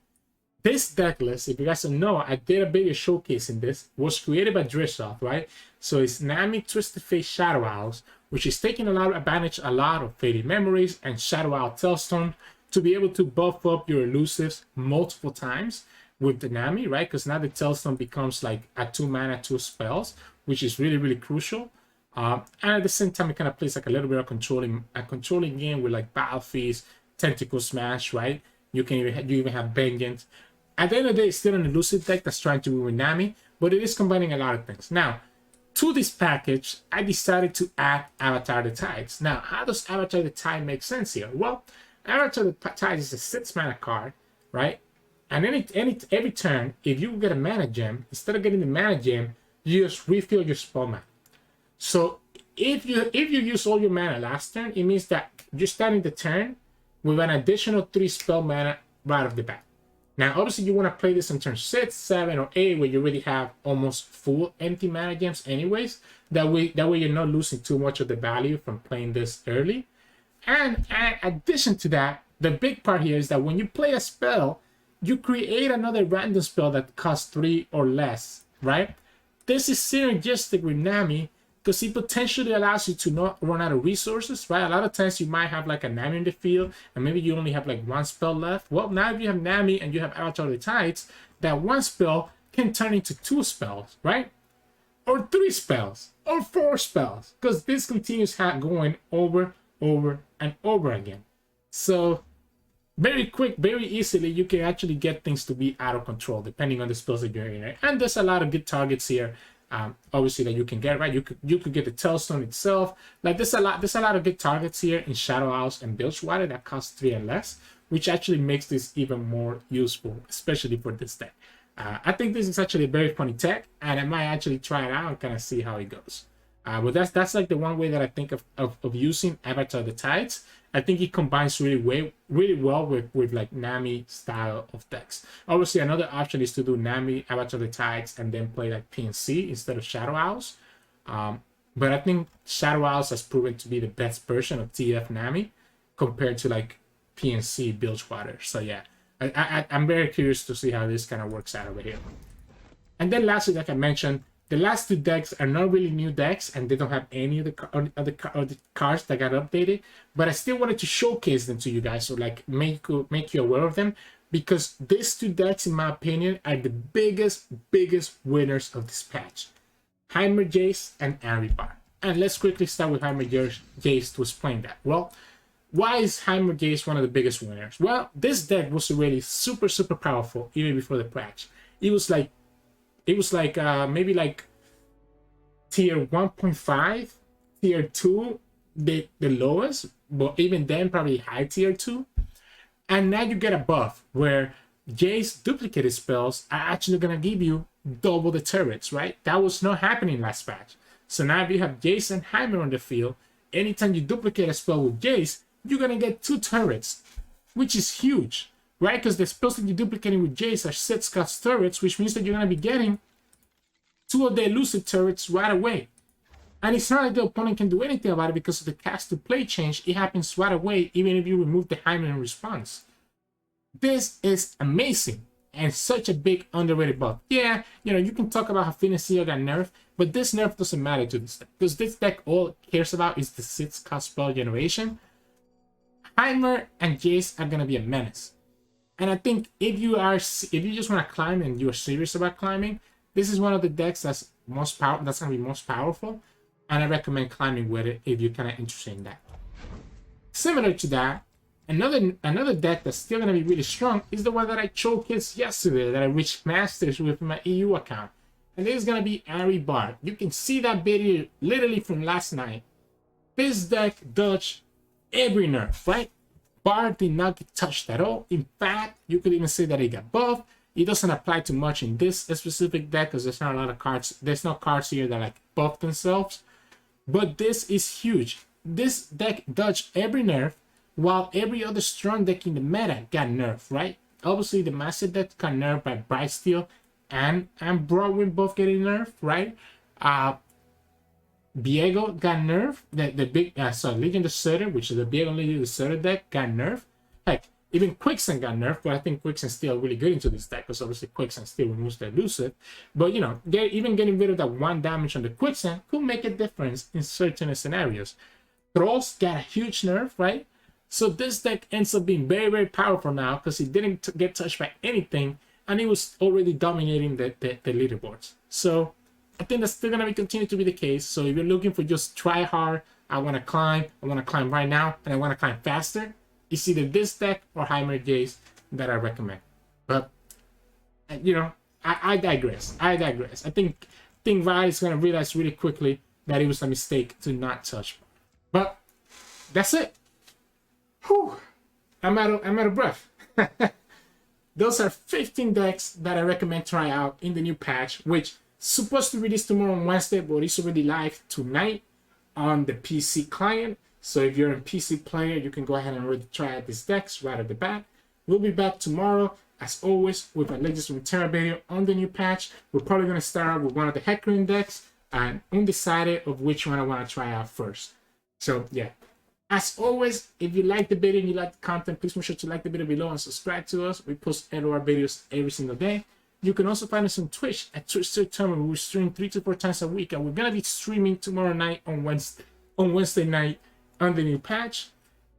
This deck list, if you guys don't know, I did a video showcasing this, was created by Drissoft, right? So it's Nami, Twisted Fate, Shadow Owls, which is taking a lot of advantage, a lot of Faded Memories and Shadow Owl Tailstone to be able to buff up your elusives multiple times with the Nami, right? Because now the Tailstone becomes like a 2 mana, 2 spells, which is really, really crucial. And at the same time, it kind of plays like a little bit of controlling game with like Battle Feast, Tentacle Smash, right? You even have Vengeance. At the end of the day, it's still an elusive deck that's trying to win with Nami, but it is combining a lot of things. Now, to this package, I decided to add Avatar the Tides. Now, how does Avatar the Tide make sense here? Well, Avatar the Tide is a 6 mana card, right? And every turn, if you get a mana gem, instead of getting the mana gem, you just refill your spell mana. So if you use all your mana last turn, it means that you're starting the turn with an additional 3 spell mana right off the bat. Now, obviously, you want to play this on turn 6, 7, or 8, where you already have almost full empty mana gems anyways. That way you're not losing too much of the value from playing this early. And in addition to that, the big part here is that when you play a spell, you create another random spell that costs 3 or less, right? This is synergistic with Nami because it potentially allows you to not run out of resources, right? A lot of times you might have like a Nami in the field and maybe you only have like 1 spell left. Well, now if you have Nami and you have Avatar of the Tides, that 1 spell can turn into 2 spells, right? Or 3 spells, or 4 spells, because this continues going over and over again. So very quick, very easily, you can actually get things to be out of control depending on the spells that you're in, right? And there's a lot of good targets here. Obviously that you can get, right? You could get the Tailstone itself. Like there's a lot of good targets here in Shadow Owls and Bilgewater that cost 3 and less, which actually makes this even more useful, especially for this deck. I think this is actually a very funny tech, and I might actually try it out and kind of see how it goes. But that's like the one way that I think of using Avatar the Tides. I think it combines really well with like Nami style of decks. Obviously, another option is to do Nami, Avatar the Tides, and then play like PNC instead of Shadow Owls. But I think Shadow Owls has proven to be the best version of TF Nami compared to like PNC Bilgewater. So yeah, I'm very curious to see how this kind of works out over here. And then lastly, like I mentioned, the last 2 decks are not really new decks, and they don't have any of the cards that got updated. But I still wanted to showcase them to you guys, or like make you aware of them, because these 2 decks, in my opinion, are the biggest winners of this patch: Heimerdinger Jayce and Ahri. And let's quickly start with Heimerdinger Jayce to explain that. Well, why is Heimerdinger Jayce one of the biggest winners? Well, this deck was already super powerful even before the patch. It was like maybe like tier 1.5, tier 2, the lowest, but even then probably high tier 2. And now you get a buff where Jayce duplicated spells are actually gonna give you double the turrets, right? That was not happening last patch. So now if you have Jayce and Heimer on the field, anytime you duplicate a spell with Jayce, you're gonna get 2 turrets, which is huge. Right, because the spells that you're duplicating with Jayce are 6 cost turrets, which means that you're going to be getting 2 of the elusive turrets right away. And it's not like the opponent can do anything about it because of the cast to play change. It happens right away, even if you remove the Heimer in response. This is amazing and such a big underrated buff. Yeah, you can talk about how Financier got nerfed, but this nerf doesn't matter to this deck, because this deck all it cares about is the 6 cost spell generation. Heimer and Jayce are going to be a menace. And I think if you just want to climb and you're serious about climbing, this is one of the decks that's going to be most powerful. And I recommend climbing with it if you're kind of interested in that. Similar to that, another deck that's still going to be really strong is the one that I showcased yesterday, that I reached Masters with my EU account. And this is going to be Ahri. You can see that video literally from last night. This deck dodged every nerf, right? Bard did not get touched at all. In fact, you could even say that it got buffed. It doesn't apply too much in this specific deck because there's not a lot of cards. There's no cards here that like buff themselves. But this is huge. This deck dodged every nerf, while every other strong deck in the meta got nerfed, right? Obviously, the master deck got nerfed by Brightsteel and Broadwind both getting nerfed, right? Viego got nerfed. The big Legion Deserter, which is the Viego Legion Deserter deck, got nerfed. Heck, Even Quicksand got nerfed, but I think Quicksand's still really good into this deck because obviously Quicksand still removes the elusive. But you know, even getting rid of that 1 damage on the Quicksand could make a difference in certain scenarios. Trolls got a huge nerf, right? So this deck ends up being very, very powerful now because he didn't get touched by anything and he was already dominating the leaderboards. So I think that's still going to continue to be the case. So if you're looking for just try hard, I want to climb right now, and I want to climb faster, it's either this deck or Heimerdinger Jayce that I recommend. But, you know, I digress. I think Riot is going to realize really quickly that it was a mistake to not touch. But that's it. Whew. I'm out of breath. Those are 15 decks that I recommend try out in the new patch, which supposed to release tomorrow on Wednesday, but it's already live tonight on the PC client. So if you're a PC player, you can go ahead and already try out these decks right at the back. We'll be back tomorrow, as always, with a latest Runeterra video on the new patch. We're probably going to start out with one of the Hecarim decks and undecided of which one I want to try out first. So yeah, as always, if you like the video and you like the content, please make sure to like the video below and subscribe to us. We post LOR videos every single day. You can also find us on Twitch at Sirturmund, where we stream 3 to 4 times a week, and we're gonna be streaming tomorrow night on Wednesday night on the new patch.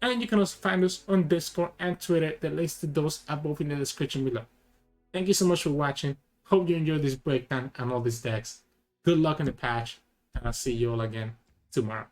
And you can also find us on Discord and Twitter. The links to those are both in the description below. Thank you so much for watching. Hope you enjoyed this breakdown and all these decks. Good luck in the patch, and I'll see you all again tomorrow.